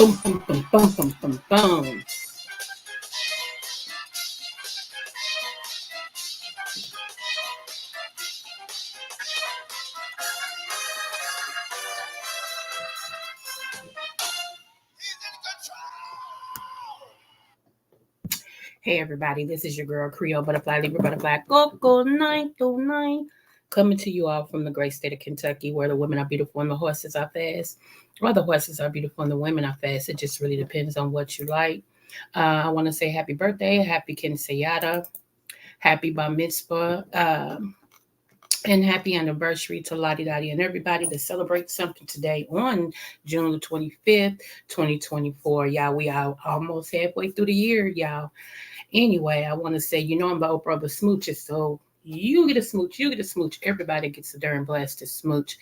Boom, boom, boom, boom, boom, boom, boom. Hey everybody, this is your girl Creole Butterfly Libra Butterfly Coco 929 coming to you all from the great state of Kentucky where the women are beautiful and the horses are fast. Or the horses are beautiful and the women are fast. It just really depends on what you like. I want to say happy birthday, happy Kinseyada, happy Bar Mitzvah, and happy anniversary to Lottie Dottie and everybody that celebrates something today on June the 25th, 2024. Y'all, we are almost halfway through the year, y'all. Anyway, I want to say, I'm the Oprah of the smooches, so you get a smooch, everybody gets a darn blasted smooch.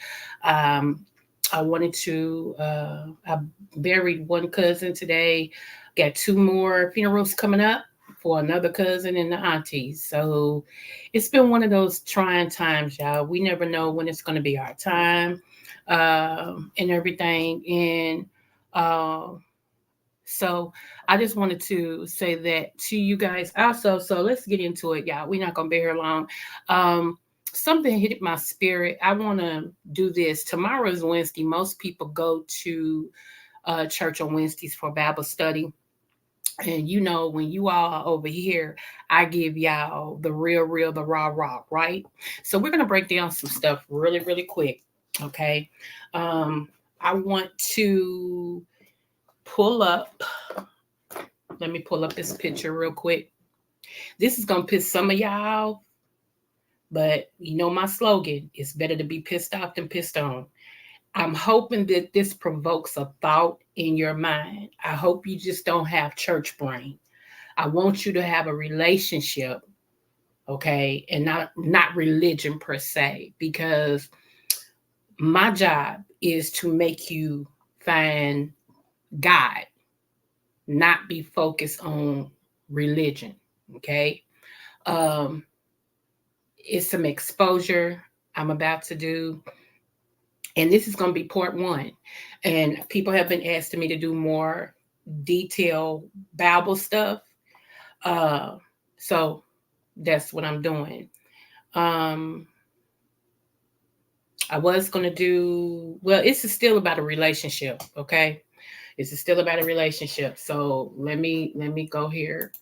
I wanted to, I buried one cousin today, got two more funerals coming up for another cousin and the aunties. So it's been one of those trying times, y'all. We never know when it's going to be our time and everything. And so I just wanted to say that to you guys also. So let's get into it, y'all. We're not going to be here long. Something hit my spirit. I want to do this. Tomorrow is Wednesday. Most people go to church on Wednesdays for Bible study. And when you all are over here, I give y'all the real, the raw, right? So we're going to break down some stuff really, really quick. Okay. I want to let me pull up this picture real quick. This is going to piss some of y'all off, but my slogan is better to be pissed off than pissed on. I'm hoping that this provokes a thought in your mind. I hope you just don't have church brain. I want you to have a relationship, okay, and not religion per se, because my job is to make you find God, not be focused on religion. Okay. It's some exposure I'm about to do. And this is going to be part one. And people have been asking me to do more detailed Bible stuff. Uh, so that's what I'm doing. Um, I was going to do, well, it's still about a relationship. Okay. It's still about a relationship. So let me go here.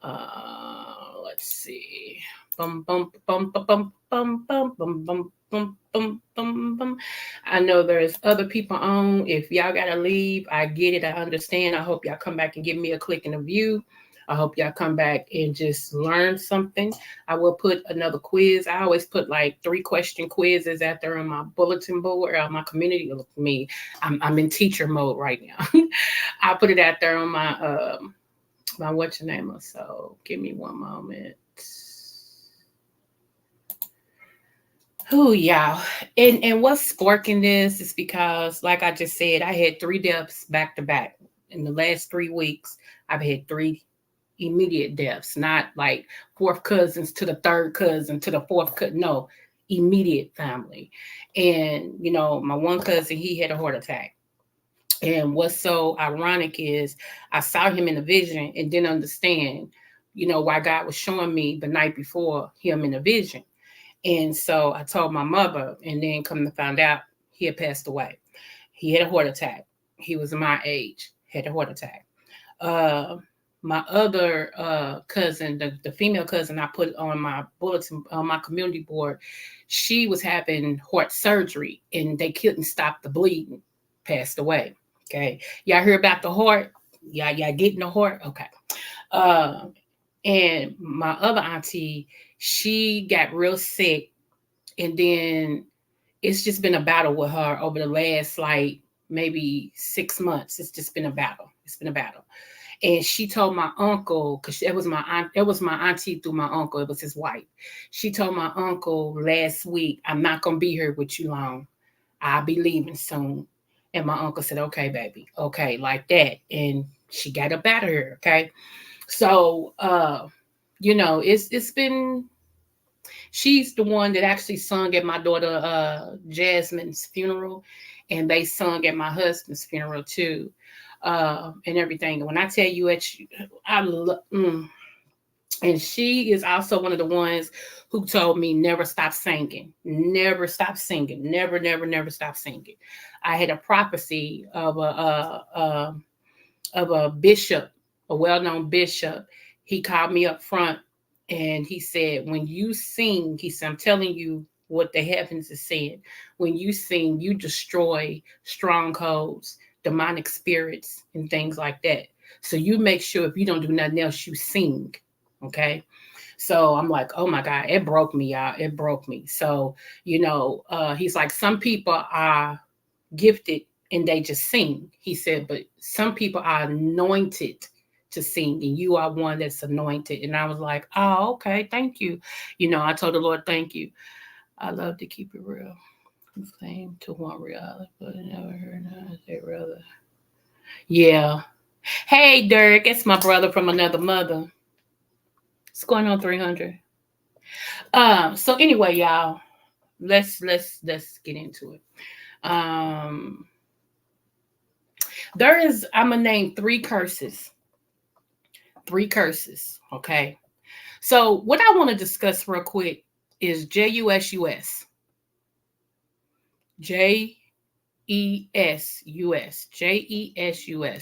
Let's see. Bum bum bum bum bum bum bum bum bum bum bum bum bum. I know there's other people on. If y'all gotta leave, I get it. I understand. I hope y'all come back and give me a click and a view. I hope y'all come back and just learn something. I will put another quiz. I always put like 3-question quizzes out there on my bulletin board or my community. Look at me. I'm in teacher mode right now. I put it out there on my what's your name? So give me one moment. Oh y'all. And what's sparking this is because, like I just said, I had 3 deaths back to back. In the last 3 weeks, I've had 3 immediate deaths, not like fourth cousins to the third cousin to the fourth cousin. No, immediate family. And my one cousin, he had a heart attack. And what's so ironic is I saw him in a vision and didn't understand, why God was showing me the night before him in a vision. And so I told my mother, and then come to find out he had passed away. He had a heart attack. He was my age, had a heart attack. My other cousin, the female cousin I put on my bulletin, on my community board, she was having heart surgery and they couldn't stop the bleeding, passed away. Okay. Y'all hear about the heart? Y'all getting the heart? Okay. And my other auntie, she got real sick. And then it's just been a battle with her over the last like maybe 6 months. It's just been a battle. It's been a battle. And she told my uncle, because it was my aunt, it was my auntie through my uncle, it was his wife. She told my uncle last week, I'm not gonna be here with you long. I'll be leaving soon. And my uncle said, okay, baby, okay, like that. And she got up out of here. Okay. So it's been, she's the one that actually sung at my daughter Jasmine's funeral, and they sung at my husband's funeral too, and everything. When I tell you, and she is also one of the ones who told me never stop singing, never stop singing, never stop singing. I had a prophecy of a bishop, a well-known bishop. He called me up front and he said, when you sing, he said, I'm telling you what the heavens is saying. When you sing, you destroy strongholds, demonic spirits, and things like that. So you make sure if you don't do nothing else, you sing. Okay. So I'm like, oh my God, it broke me, y'all. It broke me. So, he's like, some people are gifted and they just sing. He said, but some people are anointed to sing, and you are one that's anointed. And I was like, oh, okay, thank you. I told the Lord, thank you. I love to keep it real. Claim to want reality, but I never heard say rather. Yeah. Hey, Dirk, it's my brother from another mother. What's going on, 300? So anyway, y'all, let's get into it. I'm gonna name 3 curses. 3 curses. Okay. So what I want to discuss real quick is JUSUS. JESUS.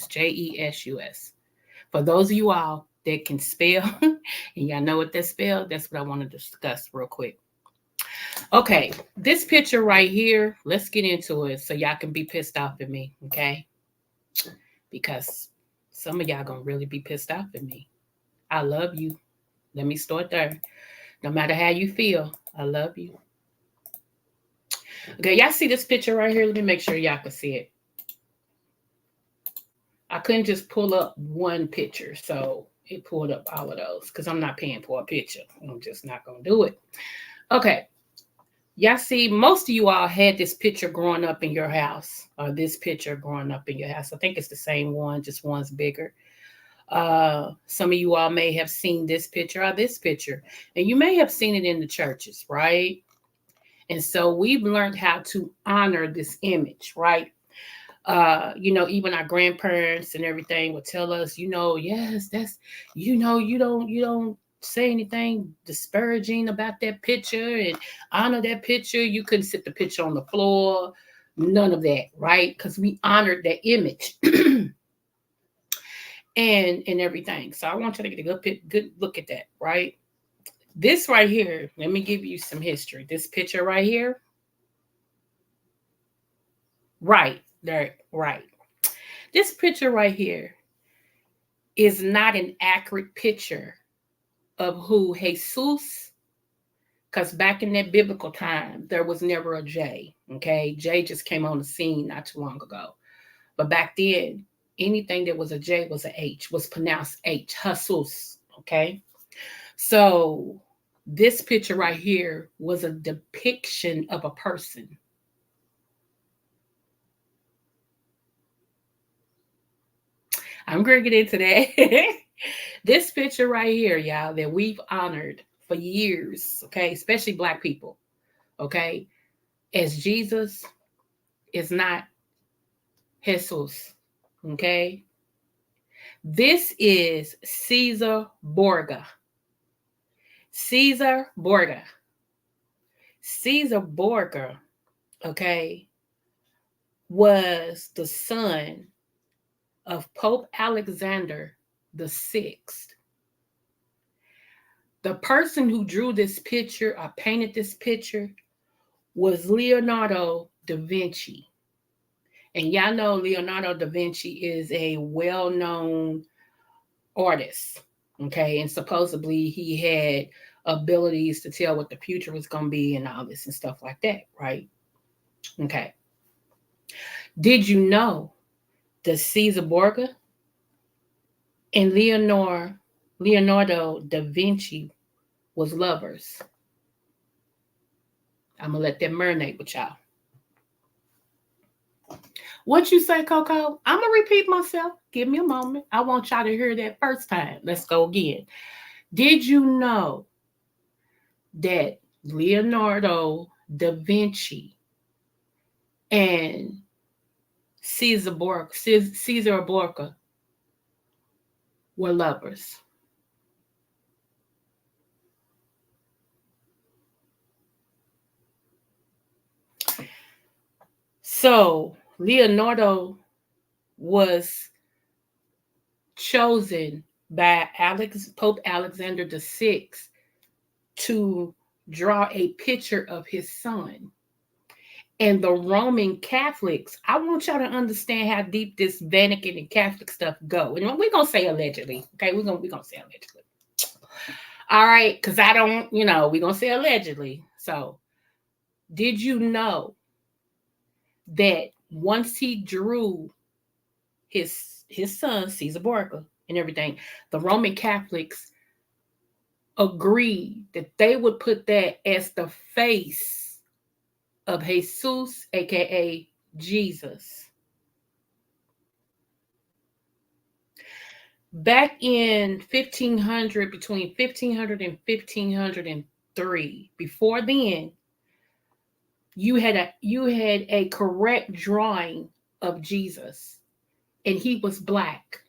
JESUS. For those of you all that can spell and y'all know what that spell, that's what I want to discuss real quick. Okay, this picture right here, let's get into it so y'all can be pissed off at me, okay? Because some of y'all gonna really be pissed off at me. I love you. Let me start there. No matter how you feel, I love you. Okay, y'all see this picture right here? Let me make sure y'all can see it. I couldn't just pull up one picture, so it pulled up all of those because I'm not paying for a picture. I'm just not going to do it. Okay, y'all see, most of you all had this picture growing up in your house, or this picture growing up in your house. I think it's the same one, just one's bigger. Some of you all may have seen this picture or this picture, and you may have seen it in the churches, right? And so we've learned how to honor this image, right? Even our grandparents and everything would tell us, yes, that's, you don't say anything disparaging about that picture and honor that picture. You couldn't sit the picture on the floor, none of that, right? Because we honored that image. and everything. So I want you to get a good look at that, right? This right here, let me give you some history. This picture right here, right there, right. This picture right here is not an accurate picture of who Jesus, because back in that biblical time, there was never a J. Okay, J just came on the scene not too long ago. But back then, anything that was a J was a H, was pronounced H, Jesus. Okay, so this picture right here was a depiction of a person. I'm going to get into that. This picture right here, y'all, that we've honored for years, okay, especially Black people, okay, as Jesus is not Jesus, okay? This is Caesar Borgia. Caesar Borgia. Caesar Borgia, okay, was the son of Pope Alexander the Sixth. The person who drew this picture or painted this picture was Leonardo da Vinci. And y'all know Leonardo da Vinci is a well-known artist, okay? And supposedly he had abilities to tell what the future was going to be and all this and stuff like that, right? Okay. Did you know that Caesar Borgia and Leonardo da Vinci was lovers? I'm going to let that marinate with y'all. What you say, Coco? I'm going to repeat myself. Give me a moment. I want y'all to hear that first time. Let's go again. Did you know that Leonardo da Vinci and Caesar Borgia were lovers? So Leonardo was chosen by Pope Alexander the Sixth to draw a picture of his son. And the Roman Catholics, I want y'all to understand how deep this Vatican and Catholic stuff go. And we're gonna say allegedly, okay? We're gonna say allegedly. All right, because I don't, we're gonna say allegedly. So, did you know that once he drew his son Caesar Borgia and everything, the Roman Catholics agreed that they would put that as the face of Jesus, aka Jesus. Back in 1500, between 1500 and 1503, before then, you had a correct drawing of Jesus, and he was Black.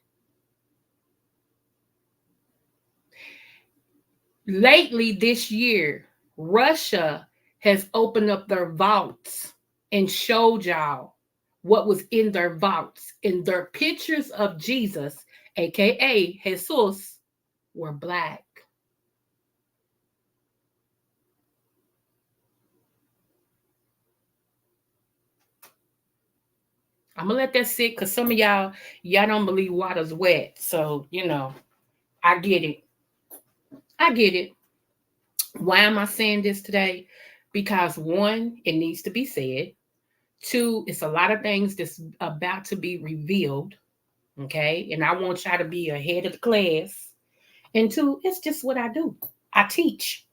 Lately this year, Russia has opened up their vaults and showed y'all what was in their vaults, and their pictures of Jesus, aka Jesus, were Black. I'm gonna let that sit because some of y'all don't believe water's wet. So, I get it. I get it. Why am I saying this today? Because one, it needs to be said. Two, it's a lot of things that's about to be revealed. Okay. And I want y'all to be ahead of the class. And two, it's just what I do. I teach.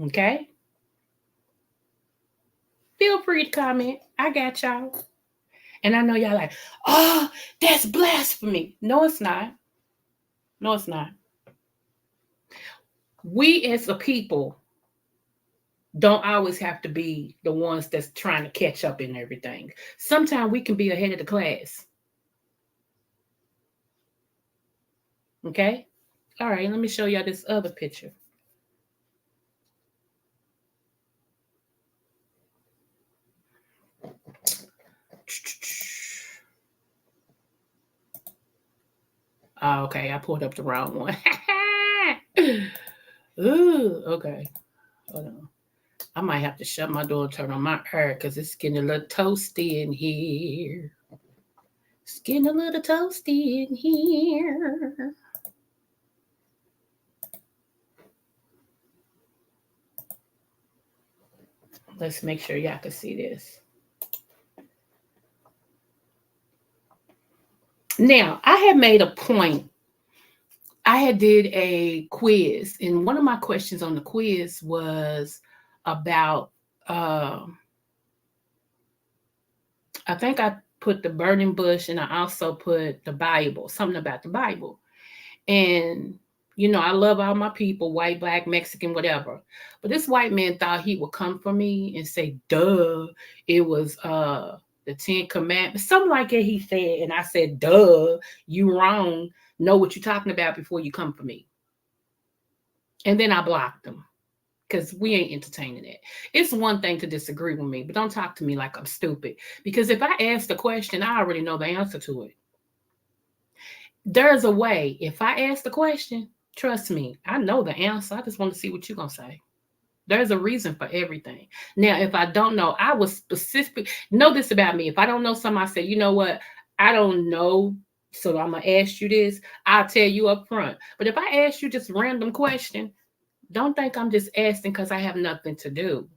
Okay. Feel free to comment. I got y'all. And I know y'all like, oh, that's blasphemy. No, it's not. No, it's not. We as a people don't always have to be the ones that's trying to catch up in everything. Sometimes we can be ahead of the class. Okay? All right, let me show y'all this other picture. Oh, okay, I pulled up the wrong one. Ooh, okay. Hold on. I might have to shut my door and turn on my air because it's getting a little toasty in here. It's getting a little toasty in here. Let's make sure y'all can see this. Now, I had made a point. I had did a quiz, and one of my questions on the quiz was about I think I put the burning bush and I also put the Bible, something about the Bible. And you know, I love all my people, white, black, Mexican, whatever. But this white man thought he would come for me and say, duh, it was the 10 Commandments, something like that he said. And I said, duh, you wrong. Know what you're talking about before you come for me. And then I blocked him because we ain't entertaining it. It's one thing to disagree with me, but don't talk to me like I'm stupid. Because if I ask the question, I already know the answer to it. There's a way. If I ask the question, trust me, I know the answer. I just want to see what you're going to say. There's a reason for everything. Now, if I don't know, I was specific. Know this about me. If I don't know something, I say, you know what? I don't know. So I'm going to ask you this. I'll tell you up front. But if I ask you just a random question, don't think I'm just asking because I have nothing to do.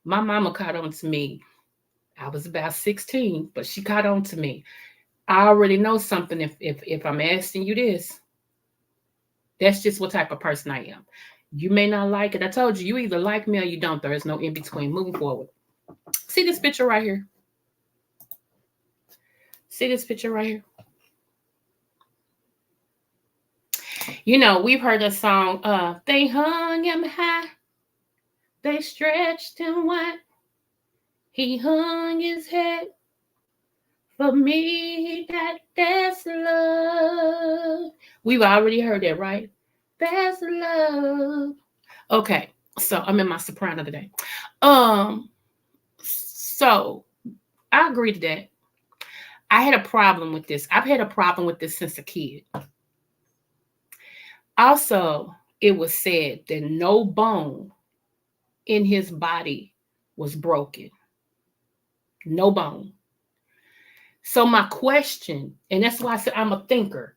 My mama caught on to me. I was about 16, but she caught on to me. I already know something if I'm asking you this. That's just what type of person I am. You may not like it. I told you, you either like me or you don't. There is no in between. Moving forward. See this picture right here? See this picture right here? You know, we've heard the song, they hung him high. They stretched him wide. He hung his head. For me, that's love. We've already heard that, right? That's love. Okay, so I'm in my soprano today. So I agree to that. I had a problem with this. I've had a problem with this since a kid. Also, it was said that no bone in his body was broken. No bone. So my question, and that's why I said I'm a thinker.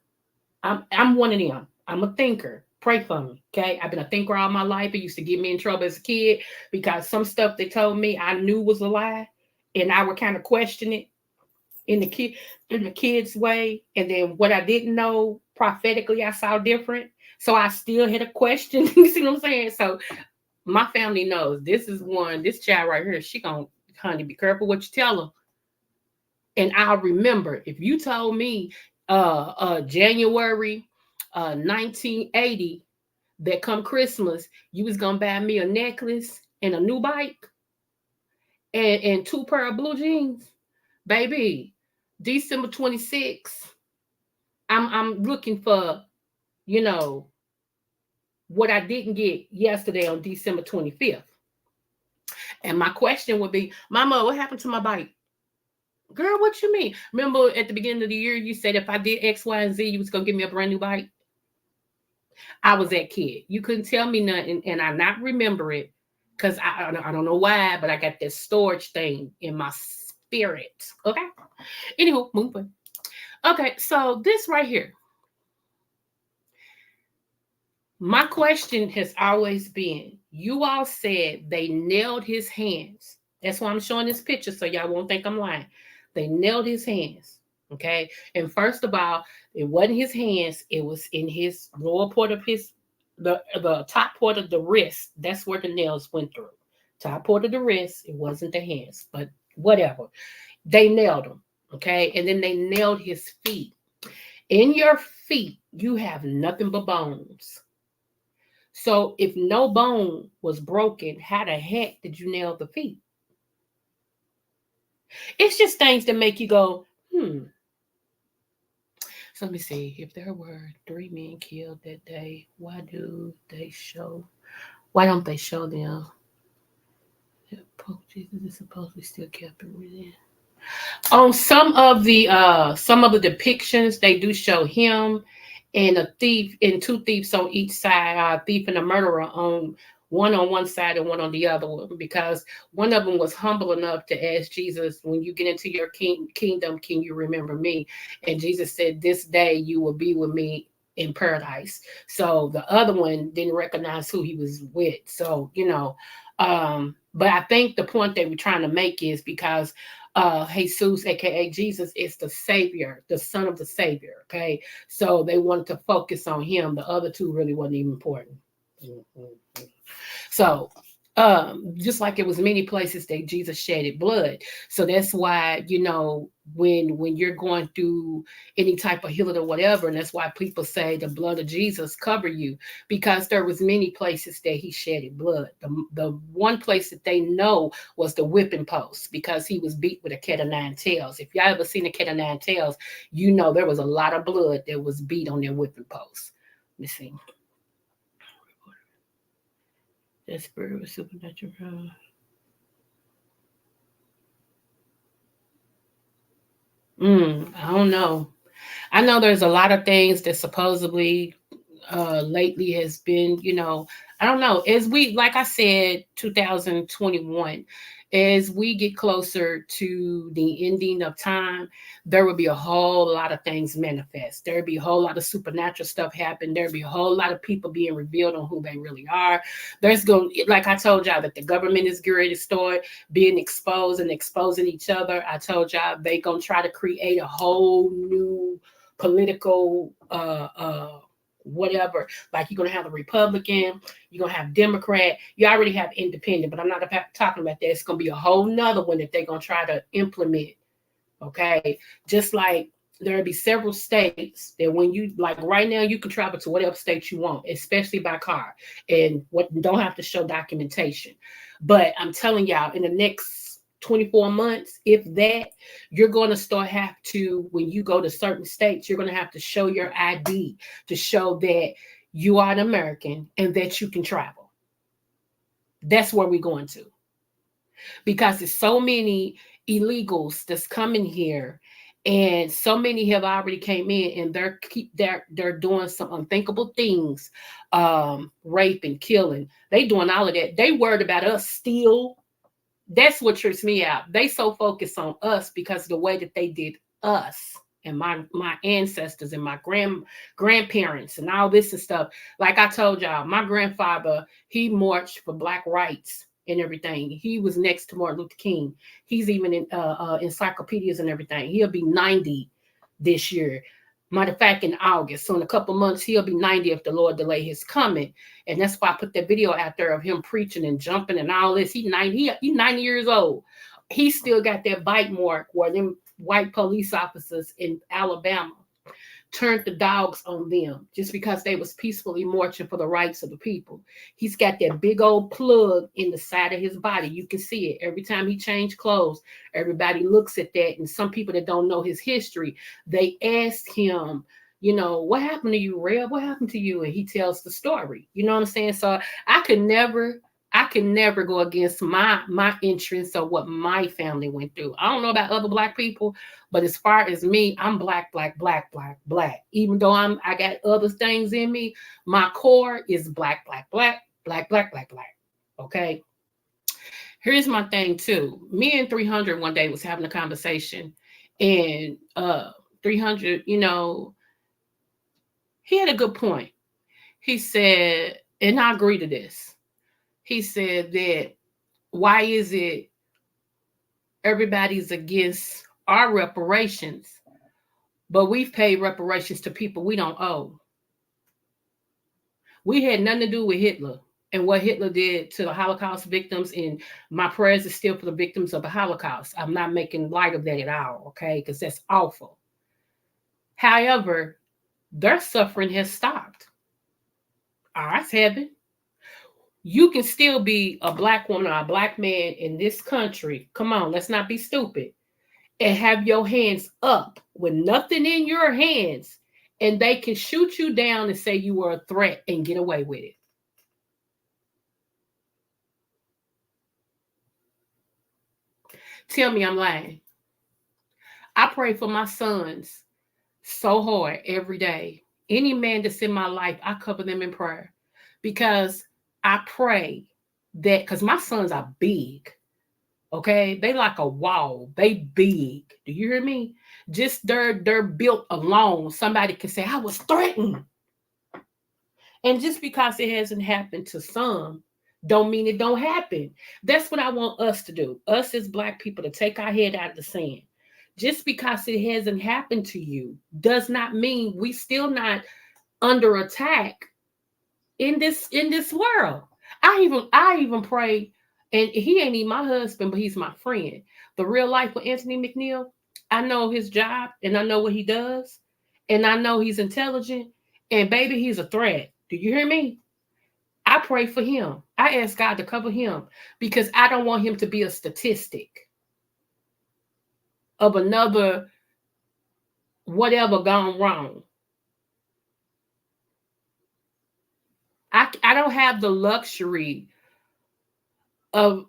I'm one of them. I'm a thinker. Pray for me, okay? I've been a thinker all my life. It used to get me in trouble as a kid because some stuff they told me I knew was a lie, and I would kind of question it in the kid's way. And then what I didn't know prophetically, I saw different. So I still had a question. You see what I'm saying? So my family knows this is one. This child right here, she gonna, honey, be careful what you tell her. And I'll remember if you told me January 1980 that come Christmas, you was gonna buy me a necklace and a new bike and two pair of blue jeans, baby. December 26th, I'm looking for, you know, what I didn't get yesterday on December 25th. And my question would be, Mama, what happened to my bike? Girl, what you mean? Remember at the beginning of the year, you said if I did X, Y, and Z, you was gonna give me a brand new bike. I was that kid. You couldn't tell me nothing, and I not remember it because I don't know why, but I got this storage thing in my spirit. Okay. Anywho, moving. Okay, so this right here. My question has always been, you all said they nailed his hands. That's why I'm showing this picture so y'all won't think I'm lying. They nailed his hands. Okay. And first of all, it wasn't his hands, it was in his lower part of his the top part of the wrist. That's where the nails went through. Top part of the wrist, it wasn't the hands, but whatever. They nailed him, okay? And then they nailed his feet. In your feet, you have nothing but bones. So if no bone was broken, how the heck did you nail the feet? It's just things that make you go, hmm. So let me see. If there were 3 men killed that day, why don't they show them? Jesus is supposed to be still kept within. On some of the depictions, they do show him and a thief and two thieves on each side, a thief and a murderer on one side and one on the other one, because one of them was humble enough to ask Jesus, when you get into your kingdom, can you remember me? And Jesus said, this day you will be with me in paradise. So the other one didn't recognize who he was with. So, but I think the point they were trying to make is because Jesus, aka Jesus, is the Savior, the Son of the Savior. Okay, so they wanted to focus on him. The other two really wasn't even important. Mm-hmm. So, just like it was many places that Jesus shedded blood. So that's why, when you're going through any type of healing or whatever, and that's why people say the blood of Jesus cover you, because there was many places that he shedded blood. The one place that they know was the whipping post, because he was beat with a cat of nine tails. If y'all ever seen a cat of nine tails, there was a lot of blood that was beat on their whipping post. Let me see. That spirit was supernatural. I don't know. I know there's a lot of things that supposedly lately has been, I don't know. As we, like I said, 2021, as we get closer to the ending of time, there will be a whole lot of things manifest. There'll be a whole lot of supernatural stuff happen. There'll be a whole lot of people being revealed on who they really are. There's going, like I told y'all, that the government is getting ready to start being exposed and exposing each other. I told y'all they gonna try to create a whole new political whatever. Like, you're gonna have the Republican, you're gonna have Democrat, you already have independent, but I'm not talking about that. It's gonna be a whole nother one that they're gonna try to implement. Okay, just like there'll be several states that when you, like right now, you can travel to whatever state you want, especially by car, and what don't have to show documentation. But I'm telling y'all, in the next 24 months, if that, you're going to start have to, when you go to certain states, you're going to have to show your ID to show that you are an American and that you can travel. That's where we're going to, because there's so many illegals that's coming here, and so many have already came in, and they're doing some unthinkable things, raping, killing. They doing all of that. They worried about us still. That's what trips me out. They so focused on us because of the way that they did us and my ancestors and my grandparents and all this and stuff. Like I told y'all, my grandfather, he marched for black rights and everything. He was next to Martin Luther King. He's even in encyclopedias and everything. He'll be 90 this year. Matter of fact, in August. So in a couple months, he'll be 90 if the Lord delay his coming. And that's why I put that video out there of him preaching and jumping and all this. He's 90 years old. He still got that bite mark where them white police officers in Alabama turned the dogs on them just because they was peacefully marching for the rights of the people. He's got that big old plug in the side of his body. You can see it every time he changed clothes. Everybody looks at that, and some people that don't know his history, they ask him, what happened to you, Reb? What happened to you? And he tells the story. You know what I'm saying? So I can never go against my entrance or what my family went through. I don't know about other black people, but as far as me, I'm black, black, black, black, black. Even though I got other things in me, my core is black, black, black, black, black, black, black. Okay. Here's my thing too. Me and 300 one day was having a conversation, and 300, he had a good point. He said, and I agree to this. He said that, why is it everybody's against our reparations, but we've paid reparations to people we don't owe? We had nothing to do with Hitler. and what Hitler did to the Holocaust victims. And my prayers are still for the victims of the Holocaust. I'm not making light of that at all, okay? Because that's awful. However, their suffering has stopped. Ours haven't. You can still be a black woman or a black man in this country. Come on, let's not be stupid. And have your hands up with nothing in your hands, and they can shoot you down and say you were a threat and get away with it. Tell me I'm lying. I pray for my sons so hard every day. Any man that's in my life, I cover them in prayer because I pray that, because my sons are big. Okay, they like a wall. They big. Do you hear me? Just they're built alone. Somebody can say I was threatened, and just because it hasn't happened to some, don't mean it don't happen. That's what I want us to do. Us as black people to take our head out of the sand. Just because it hasn't happened to you does not mean we still not under attack in this world. I even pray, and he ain't even my husband, but he's my friend. The real life of Anthony McNeil, I know his job and I know what he does, and I know he's intelligent, and baby, he's a threat. Do you hear me? I pray for him. I ask God to cover him because I don't want him to be a statistic of another whatever gone wrong. I don't have the luxury of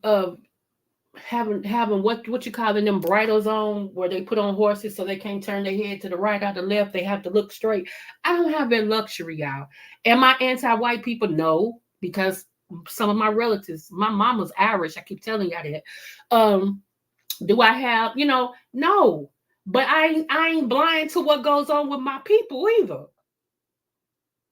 having what you call them bridles on where they put on horses so they can't turn their head to the right or the left. They have to look straight. I don't have that luxury, y'all. Am I anti-white people? No, because some of my relatives, my mama's Irish. I keep telling y'all that. Do I have, no. But I ain't blind to what goes on with my people either.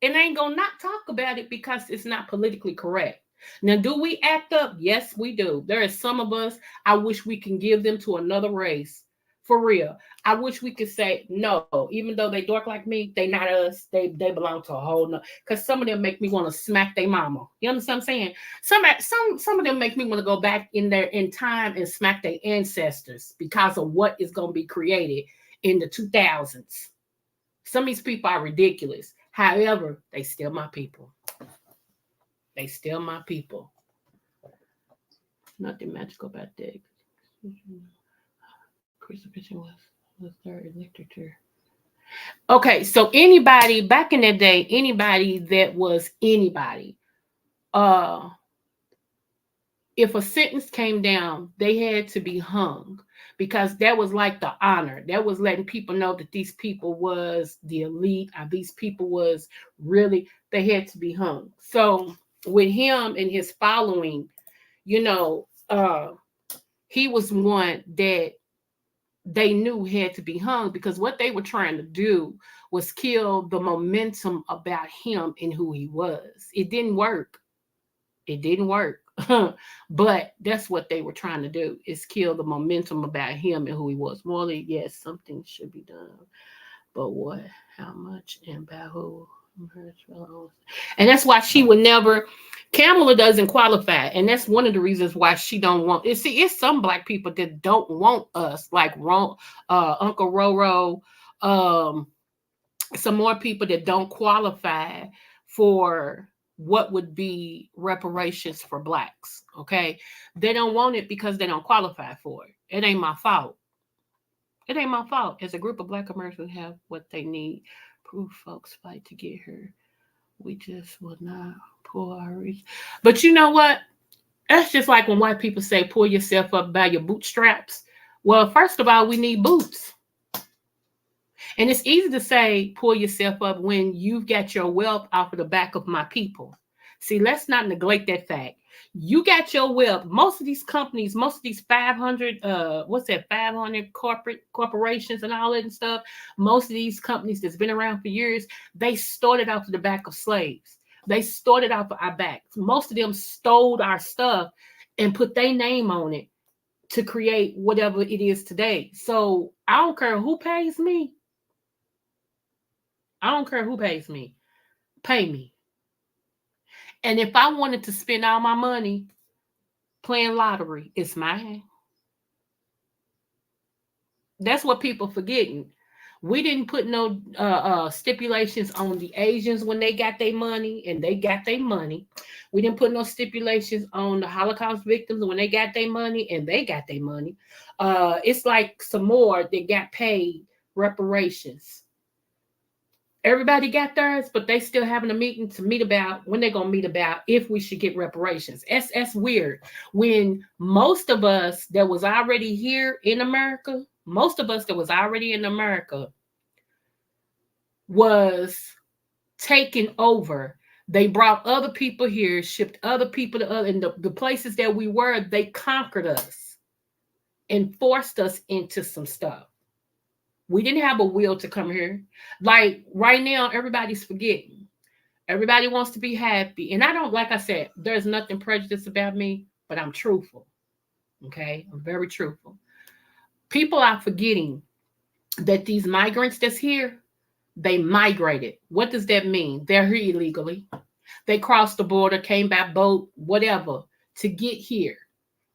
And I ain't gonna not talk about it because it's not politically correct. Now, do we act up? Yes, we do. There are some of us, I wish we can give them to another race. For real. I wish we could say, no, even though they dark like me, they not us. They belong to a whole nother. Because some of them make me want to smack their mama. You understand what I'm saying? Some of them make me want to go back in time and smack their ancestors because of what is going to be created in the 2000s. Some of these people are ridiculous. However, they still my people. They still my people. Nothing magical about that. Crucifixion was their literature. Okay, so anybody back in that day, anybody that was anybody, if a sentence came down, they had to be hung because that was like the honor. That was letting people know that these people was the elite, or these people was really, they had to be hung. So with him and his following, he was one that they knew had to be hung because what they were trying to do was kill the momentum about him and who he was. It didn't work. It didn't work. But that's what they were trying to do, is kill the momentum about him and who he was. Well, yes, something should be done. But what, how much, and by who? And that's why she would never, Kamala doesn't qualify. And that's one of the reasons why she don't want it. See, it's some black people that don't want us, like Uncle Roro, some more people that don't qualify for what would be reparations for blacks. Okay. They don't want it because they don't qualify for it. It ain't my fault. It ain't my fault. As a group of black Americans have what they need. Proof folks fight to get here. We just will not pull our reach. But you know what? That's just like when white people say pull yourself up by your bootstraps. Well, first of all, we need boots. And it's easy to say pull yourself up when you've got your wealth off of the back of my people. See, let's not neglect that fact. You got your wealth. Most of these companies, most of these 500, 500 corporations and all that and stuff. Most of these companies that's been around for years, they started off of the back of slaves. They started off of our backs. Most of them stole our stuff and put their name on it to create whatever it is today. So I don't care who pays me. I don't care who pays me. Pay me. And if I wanted to spend all my money playing lottery, it's mine. That's what people forgetting. We didn't put no stipulations on the Asians when they got their money, and they got their money. We didn't put no stipulations on the Holocaust victims when they got their money, and they got their money. It's like some more that got paid reparations. Everybody got theirs, but they still having a meeting to meet about when they're gonna meet about if we should get reparations. That's weird. When most of us that was already here in America, most of us that was already in America was taken over. They brought other people here, shipped other people to other, and the places that we were, they conquered us and forced us into some stuff. We didn't have a will to come here. Like right now, everybody's forgetting. Everybody wants to be happy. And I don't, like I said, there's nothing prejudiced about me, but I'm truthful. Okay. I'm very truthful. People are forgetting that these migrants that's here, they migrated. What does that mean? They're here illegally. They crossed the border, came by boat, whatever, to get here.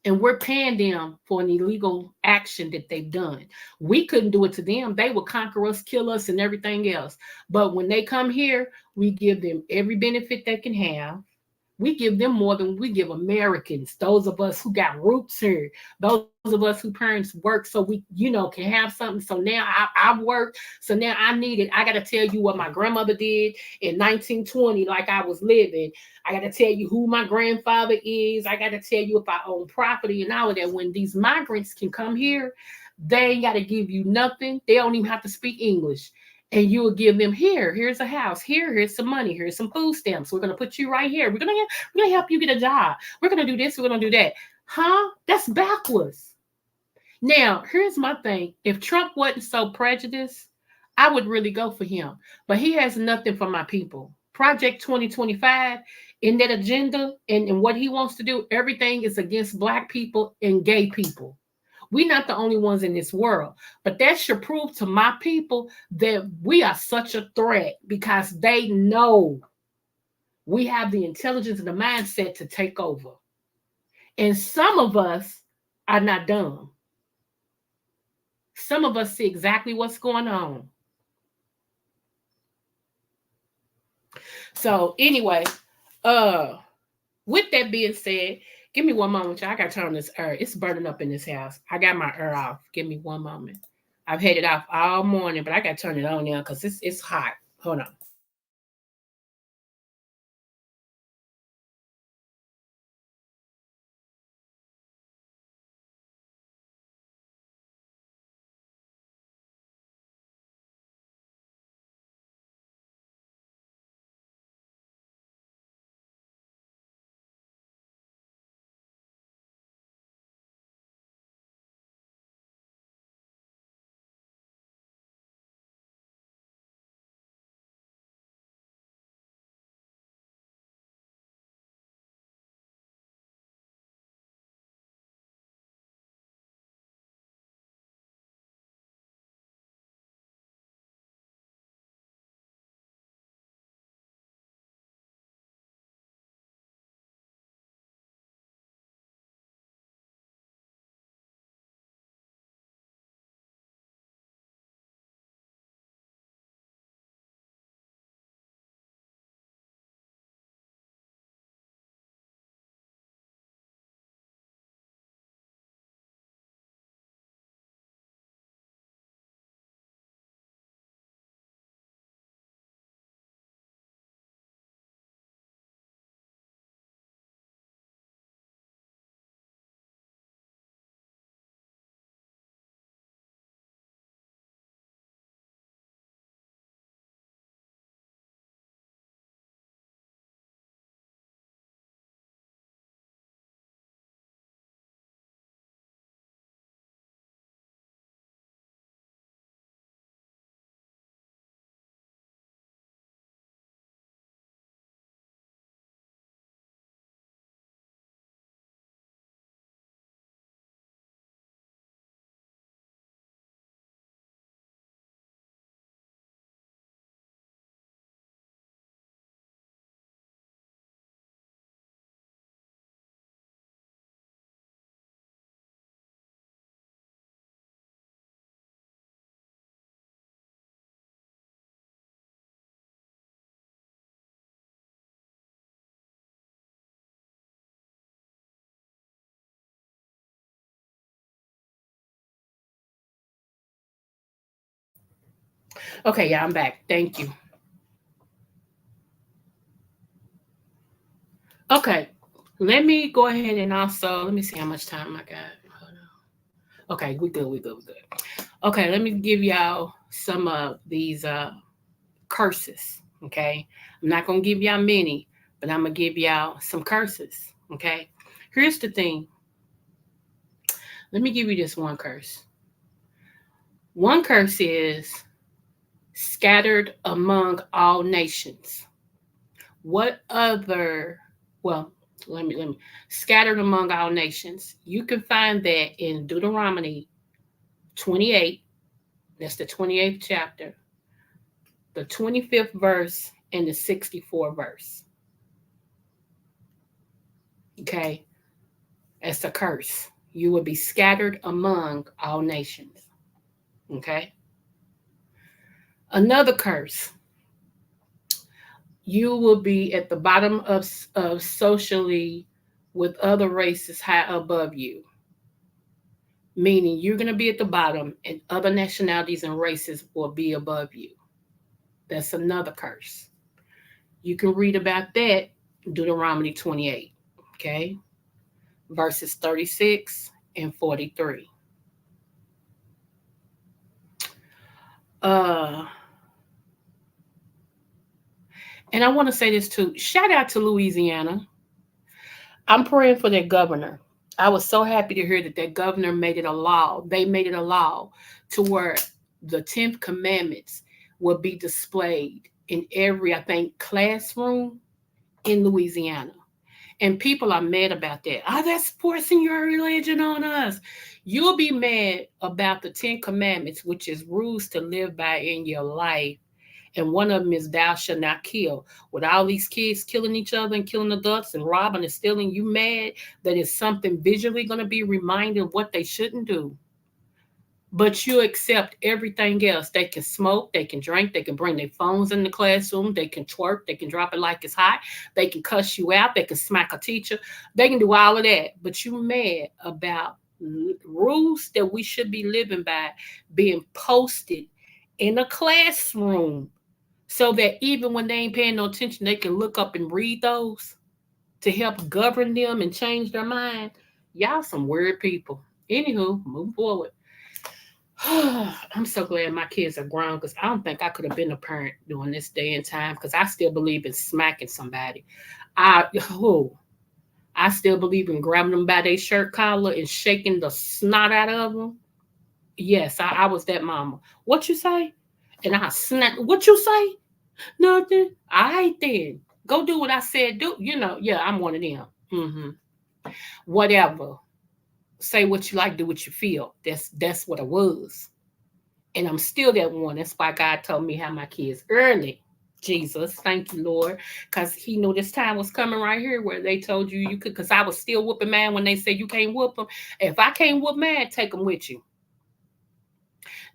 And we're paying them for an illegal action that they've done. We couldn't do it to them. They would conquer us, kill us, and everything else. But when they come here, we give them every benefit they can have. We give them more than we give Americans, those of us who got roots here, those of us who parents work so we, can have something. So now I've worked, so now I need it. I got to tell you what my grandmother did in 1920, like I was living. I got to tell you who my grandfather is. I got to tell you if I own property and all of that. When these migrants can come here, they ain't got to give you nothing. They don't even have to speak English, and you will give them here's a house, here's some money, here's some food stamps. We're gonna put you right here. We're gonna help you get a job. We're gonna do this. We're gonna do that. Huh? That's backwards. Now, here's my thing. If Trump wasn't so prejudiced, I would really go for him. But he has nothing for my people. Project 2025 in that agenda and what he wants to do, everything is against black people and gay people. We're not the only ones in this world. But that should prove to my people that we are such a threat because they know we have the intelligence and the mindset to take over. And some of us are not dumb. Some of us see exactly what's going on. So anyway, uh with that being said, give me one moment, y'all. I gotta turn this air. It's burning up in this house. I got my air off. Give me one moment. I've had it off all morning, but I gotta turn it on now because it's hot. Hold on. Okay, yeah, I'm back. Thank you. Okay, let me go ahead and also let me see how much time I got. Hold on. Okay, we good. We good. We good. Okay, let me give y'all some of these curses. Okay, I'm not gonna give y'all many, but I'm gonna give y'all some curses. Okay, here's the thing. Let me give you this one curse. One curse is scattered among all nations. What other, well, let me, scattered among all nations. You can find that in Deuteronomy 28, that's the 28th chapter, the 25th verse, and the 64th verse. Okay, that's a curse. You will be scattered among all nations. Okay, another curse. You will be at the bottom of socially with other races high above you, meaning you're going to be at the bottom and other nationalities and races will be above you. That's another curse. You can read about that Deuteronomy 28, okay, verses 36 and 43. Uh, and I want to say this too. Shout out to Louisiana. I'm praying for that governor. I was so happy to hear that that governor made it a law. They made it a law to where the 10th commandments will be displayed in every, I think, classroom in Louisiana. And people are mad about that. Oh, that's forcing your religion on us. You'll be mad about the 10 commandments, which is rules to live by in your life. And one of them is thou shalt not kill. With all these kids killing each other and killing adults and robbing and stealing, you mad that it's something visually going to be reminded of what they shouldn't do. But you accept everything else. They can smoke, they can drink, they can bring their phones in the classroom, they can twerk, they can drop it like it's hot, they can cuss you out, they can smack a teacher, they can do all of that. But you mad about rules that we should be living by being posted in a classroom so that even when they ain't paying no attention, they can look up and read those to help govern them and change their mind. Y'all some weird people. Anywho, move forward. I'm so glad my kids are grown because I don't think I could have been a parent during this day and time because I still believe in smacking somebody. I oh, I still believe in grabbing them by their shirt collar and shaking the snot out of them. Yes, I was that mama. What you say? And I snap. What you say? Nothing. I ain't then. Go do what I said. Do Yeah, I'm one of them. Whatever. Say what you like. Do what you feel. That's what I was. And I'm still that one. That's why God told me how my kids early. Jesus, thank you, Lord, because He knew this time was coming right here where they told you you could. Because I was still whooping man when they said you can't whoop them. If I can't whoop man, take them with you.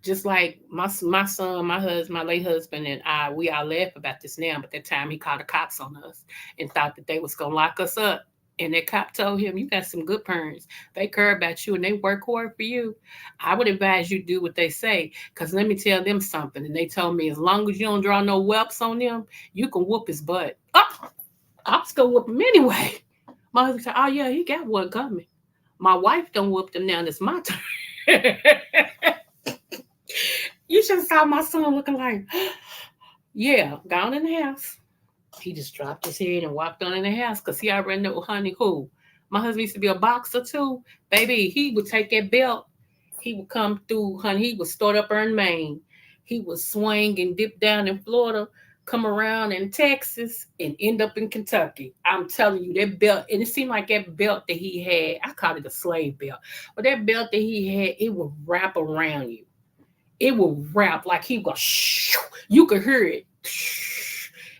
Just like my son, my husband, my late husband, and I, we all laugh about this now. But that time he called the cops on us and thought that they was gonna lock us up. And that cop told him, "You got some good parents. They care about you and they work hard for you. I would advise you do what they say. Cause let me tell them something." And they told me, as long as you don't draw no whelps on them, you can whoop his butt. Oh, I was gonna whoop him anyway. My husband said, "Oh yeah, he got one coming." My wife don't whoop them now. It's my turn. You should have saw my son looking like, yeah, gone in the house. He just dropped his head and walked on in the house because he already knew, honey, who. My husband used to be a boxer too. Baby, he would take that belt. He would come through, honey. He would start up in Maine. He would swing and dip down in Florida, come around in Texas, and end up in Kentucky. I'm telling you, that belt, and it seemed like that belt that he had, I called it a slave belt, but that belt that he had, it would wrap around you. It will rap like he go shh. You could hear it.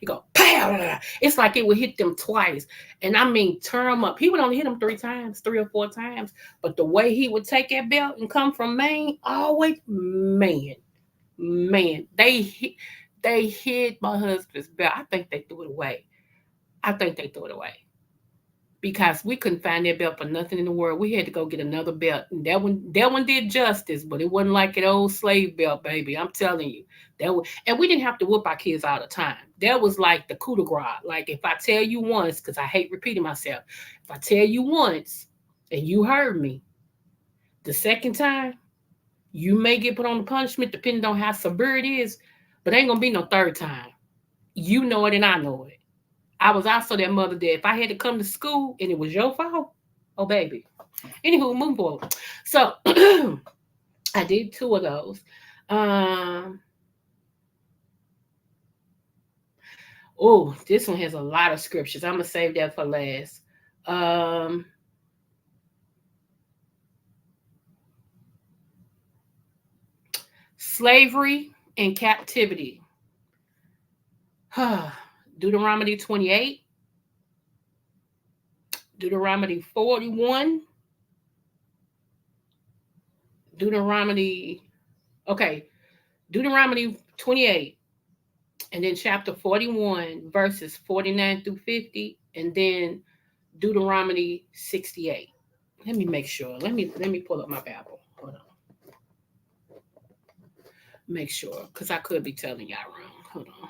It go pow. It's like it would hit them twice. And I mean turn them up. He would only hit them 3 times, 3 or 4 times. But the way he would take that belt and come from Maine, always man, they hid my husband's belt. I think they threw it away. I think they threw it away. because we couldn't find that belt for nothing in the world. We had to go get another belt. And that one did justice, but it wasn't like an old slave belt, baby. I'm telling you. And we didn't have to whoop our kids all the time. That was like the coup de grace. Like if I tell you once, because I hate repeating myself, if I tell you once and you heard me, the second time, you may get put on the punishment depending on how severe it is, but ain't gonna be no third time. You know it and I know it. I was also that mother that if I had to come to school and it was your fault, oh baby. Anywho, move forward. So I did two of those. Um, oh, this one has a lot of scriptures. I'm gonna save that for last. Um, Slavery and captivity. Deuteronomy 28, Deuteronomy 41, Deuteronomy, okay, Deuteronomy 28, and then chapter 41, verses 49 through 50, and then Deuteronomy 68. Let me make sure. Let me pull up my Bible. Hold on. Make sure, because I could be telling y'all wrong. Hold on.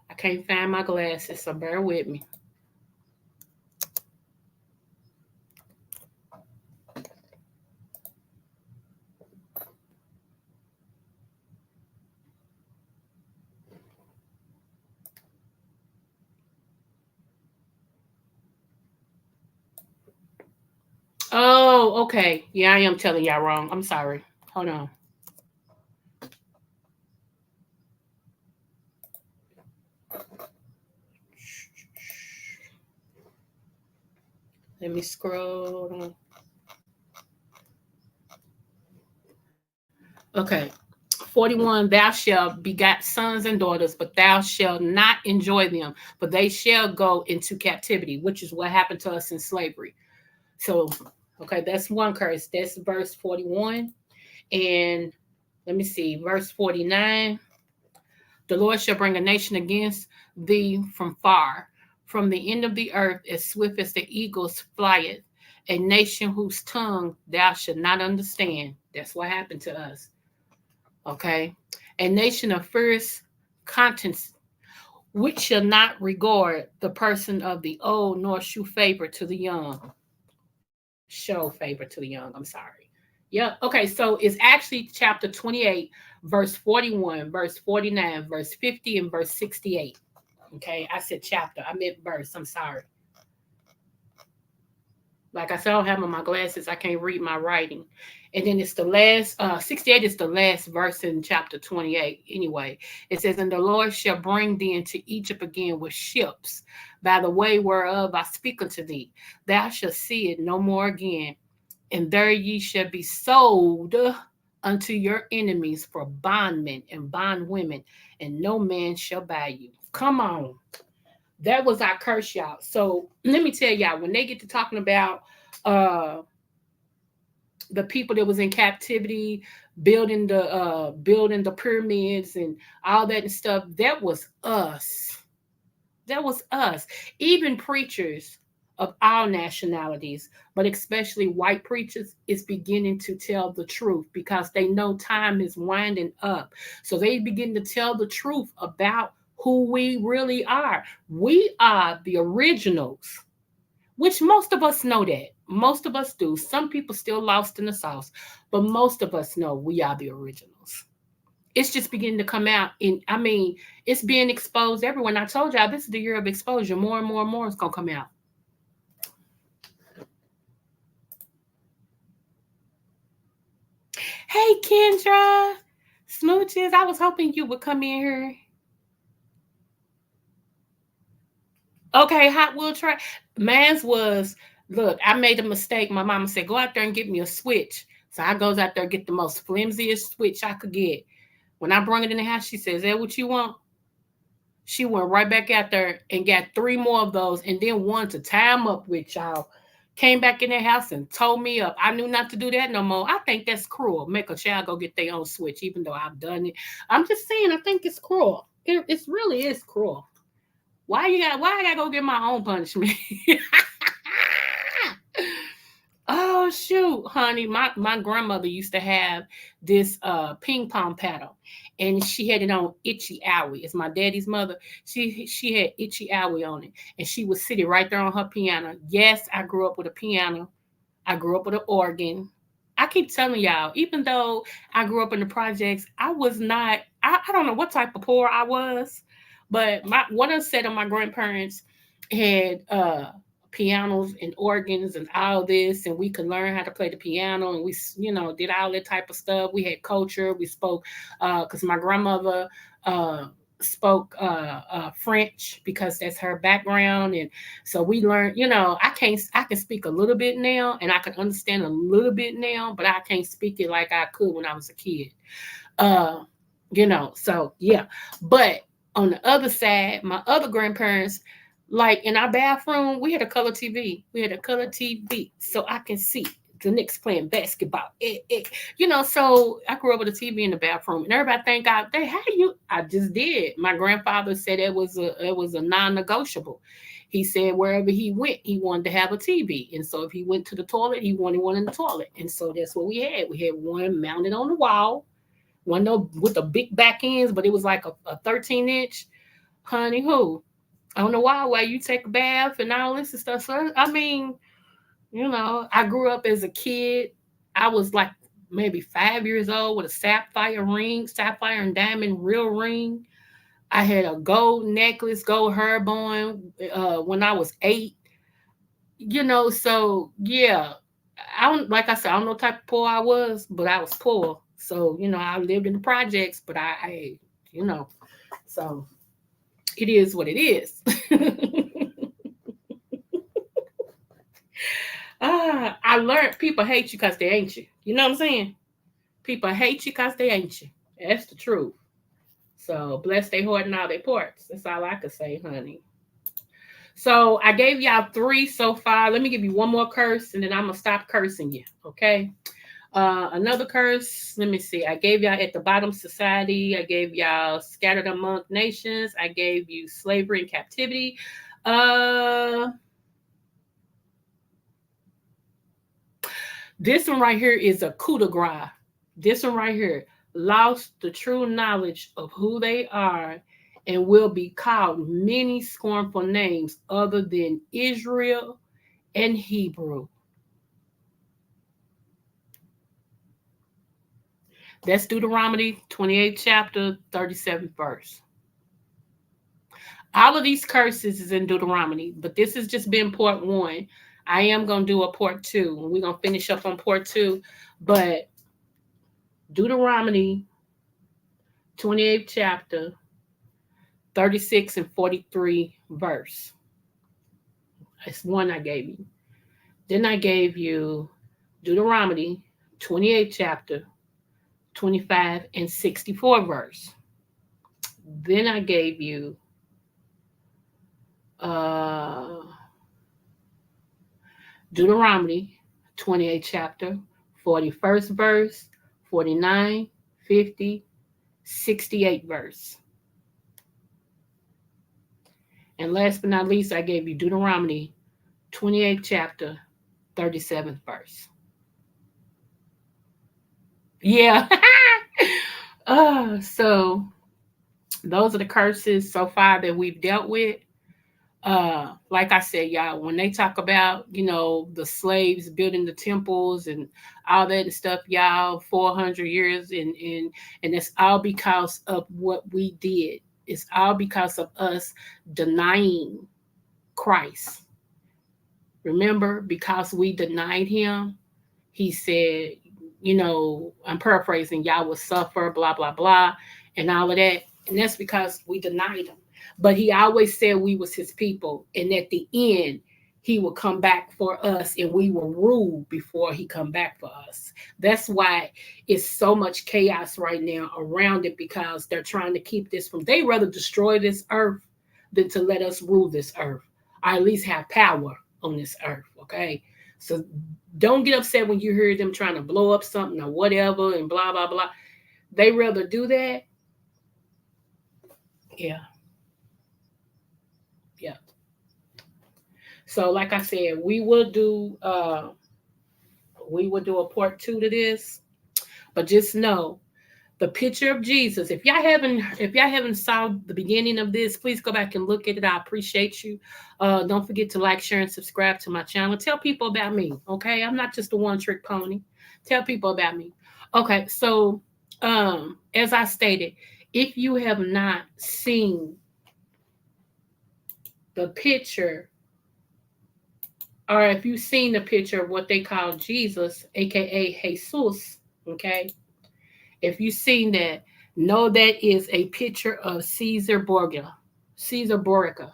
I can't find my glasses, so bear with me. Oh, okay. Yeah, I am telling y'all wrong. I'm sorry. Hold on. Let me scroll down. Okay. 41, thou shalt begat sons and daughters, but thou shalt not enjoy them, for they shall go into captivity, which is what happened to us in slavery. So, okay, that's one curse. That's verse 41. And let me see, verse 49. The Lord shall bring a nation against thee from far, from the end of the earth, as swift as the eagles flieth, a nation whose tongue thou shalt not understand. That's what happened to us. Okay. A nation of fierce countenance, which shall not regard the person of the old, nor shew favor to the young. Show favor to the young. I'm sorry. Yep. Okay. So it's actually chapter 28, verse 41, verse 49, verse 50, and verse 68. Okay. I said chapter. I meant verse. I'm sorry. Like I said, I don't have on my glasses. I can't read my writing. And then it's the last, 68 is the last verse in chapter 28. Anyway, it says, and the Lord shall bring thee into Egypt again with ships, by the way whereof I speak unto thee. Thou shalt see it no more again. And there ye shall be sold unto your enemies for bondmen and bondwomen, and no man shall buy you. Come on. That was our curse, y'all. So let me tell y'all, when they get to talking about uh the people that was in captivity, building the pyramids and all that and stuff, that was us. That was us. Even preachers of all nationalities, but especially white preachers, is beginning to tell the truth because they know time is winding up. So they begin to tell the truth about who we really are. We are the originals, which most of us know that. Most of us do. Some people still lost in the sauce, but most of us know we are the originals. It's just beginning to come out. And I mean, it's being exposed everywhere. I told y'all this is the year of exposure. More and more and more is going to come out. Hey, Kendra. Smooches, I was hoping you would come in here. Okay, Hot Wheel track. Man's was, look, I made a mistake. My mama said, go out there and get me a switch. So I goes out there, get the most flimsiest switch I could get. When I brought it in the house, she says, is that what you want? She went right back out there and got 3 more of those and then one to tie them up with, y'all. Came back in their house and told me up. I knew not to do that no more. I think that's cruel. Make a child go get their own switch, even though I've done it. I'm just saying, I think it's cruel. It really is cruel. Why I gotta go get my own punishment? Oh shoot, honey. My grandmother used to have this ping pong paddle, and she had it on Itchy Owie. It's my daddy's mother. She had Itchy Owie on it, and she was sitting right there on her piano. Yes, I grew up with a piano. I grew up with an organ. I keep telling y'all, even though I grew up in the projects, I was not, I don't know what type of poor I was, but my one of set of my grandparents had pianos and organs and all this, and we could learn how to play the piano, and we, did all that type of stuff. We had culture. We spoke, because my grandmother spoke French because that's her background, and so we learned. I can speak a little bit now, and I can understand a little bit now, but I can't speak it like I could when I was a kid. Uh, so yeah. But on the other side, my other grandparents, like in our bathroom, we had a color TV. We had a color TV, so I can see the Knicks playing basketball. So I grew up with a TV in the bathroom, and everybody think how you? I just did. My grandfather said it was a non-negotiable. He said wherever he went, he wanted to have a TV, and so if he went to the toilet, he wanted one in the toilet, and so that's what we had. We had one mounted on the wall, one with the big back ends, but it was like a 13-inch. Honey, who? On the wall while you take a bath and all this and stuff. So I mean, I grew up as a kid. I was like maybe 5 years old with a sapphire and diamond real ring. I had a gold necklace, gold hair bond when I was 8. So yeah, I don't, like I said, I don't know what type of poor I was, but I was poor. So I lived in the projects, but you know, so it is what it is. I learned people hate you because they ain't you. You know what I'm saying? People hate you because they ain't you. That's the truth. So bless their heart and all their parts. That's all I could say, honey. So I gave y'all 3 so far. Let me give you one more curse, and then I'm gonna stop cursing you. Okay. Another curse. Let me see. I gave y'all at the bottom society. I gave y'all scattered among nations. I gave you slavery and captivity. This one right here is a coup de grace. This one right here lost the true knowledge of who they are and will be called many scornful names other than Israel and Hebrew. That's Deuteronomy 28th chapter, 37th verse. All of these curses is in Deuteronomy, but this has just been part 1. I am going to do a part 2. We're going to finish up on part 2. But Deuteronomy 28th chapter, 36 and 43 verse. That's one I gave you. Then I gave you Deuteronomy 28th chapter, 25 and 64 verse. Then I gave you Deuteronomy 28th chapter, 41st verse, 49, 50, 68 verse. And last but not least, I gave you Deuteronomy 28th chapter, 37th verse. Yeah. So those are the curses so far that we've dealt with. Like I said, y'all, when they talk about, the slaves building the temples and all that stuff, y'all, 400 years, and it's all because of what we did. It's all because of us denying Christ. Remember, because we denied him, he said, I'm paraphrasing, y'all will suffer, blah, blah, blah, and all of that. And that's because we denied him. But he always said we was his people. And at the end, he will come back for us and we will rule before he come back for us. That's why it's so much chaos right now around it, because they're trying to keep this from, they rather destroy this earth than to let us rule this earth, or at least have power on this earth. Okay. So don't get upset when you hear them trying to blow up something or whatever and blah, blah, blah. They rather do that. Yeah. Yeah. So like I said, we will do a part 2 to this. But just know the picture of Jesus. If y'all haven't saw the beginning of this, please go back and look at it. I appreciate you. Don't forget to like, share, and subscribe to my channel. Tell people about me. Okay, I'm not just a one trick pony. Tell people about me. Okay, so as I stated, if you have not seen the picture, or if you've seen the picture of what they call Jesus, aka Jesus, okay, if you've seen that, know that is a picture of Caesar Borgia. Caesar Borgia.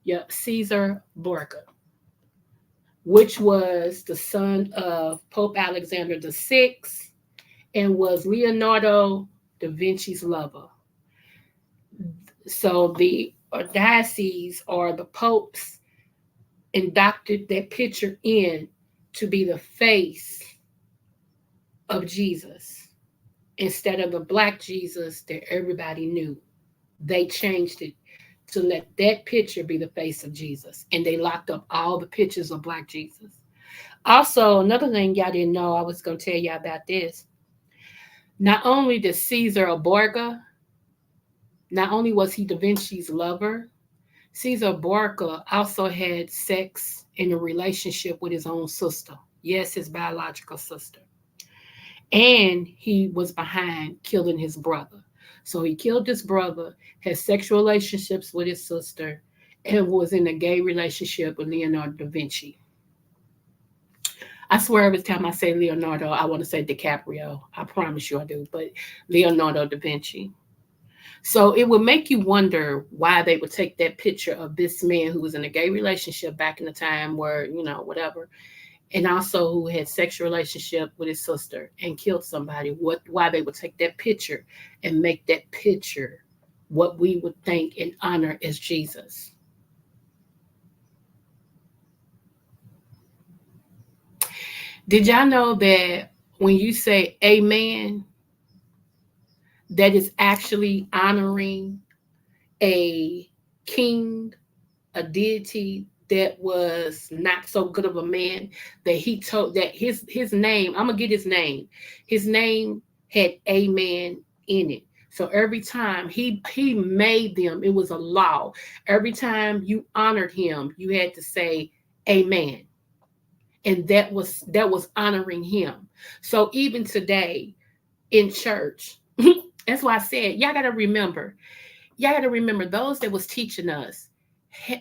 Yep, Caesar Borgia, which was the son of Pope Alexander VI and was Leonardo da Vinci's lover. So the diocese or the popes inducted that picture in to be the face of Jesus instead of the black Jesus that everybody knew. They changed it to let that picture be the face of Jesus. And they locked up all the pictures of black Jesus. Also, another thing y'all didn't know, I was going to tell y'all about this. Not only did Caesar Borgia, not only was he Da Vinci's lover, Caesar Borgia also had sex in a relationship with his own sister. Yes, his biological sister. And he was behind killing his brother. So he killed his brother, had sexual relationships with his sister, and was in a gay relationship with Leonardo da Vinci. I swear every time I say Leonardo, I want to say DiCaprio. I promise you I do, but Leonardo da Vinci. So it would make you wonder why they would take that picture of this man who was in a gay relationship back in the time where, whatever, and also who had sexual relationship with his sister and killed somebody, why they would take that picture and make that picture what we would think and honor as Jesus. Did y'all know that when you say amen, that is actually honoring a king, a deity that was not so good of a man, that he told that his name, I'm gonna get his name had amen in it. So every time he made them, it was a law. Every time you honored him, you had to say amen. And that was honoring him. So even today in church, that's why I said y'all got to remember those that was teaching us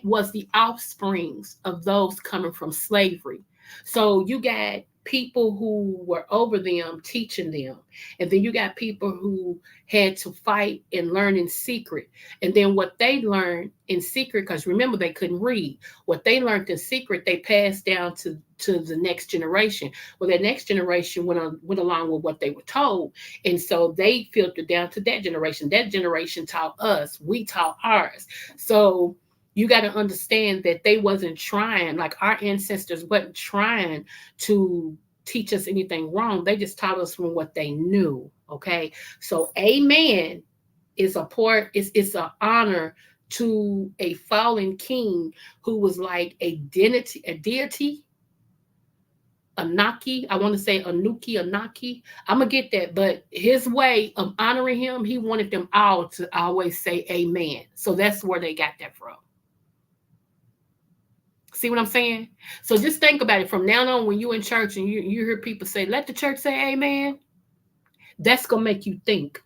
was the offsprings of those coming from slavery. So you got people who were over them teaching them, and then you got people who had to fight and learn in secret. And then what they learned in secret, because remember they couldn't read, what they learned in secret they passed down to the next generation. Well, that next generation went along with what they were told, and so they filtered down to that generation. That generation taught us, we taught ours. So you got to understand that they wasn't trying, like our ancestors wasn't trying to teach us anything wrong. They just taught us from what they knew. Okay. So amen is it's an honor to a fallen king who was like a deity, Anaki. I want to say Anuki, Anaki. I'm going to get that. But his way of honoring him, he wanted them all to always say amen. So that's where they got that from. See what I'm saying? So just think about it from now on when you're in church and you hear people say, let the church say amen. That's going to make you think.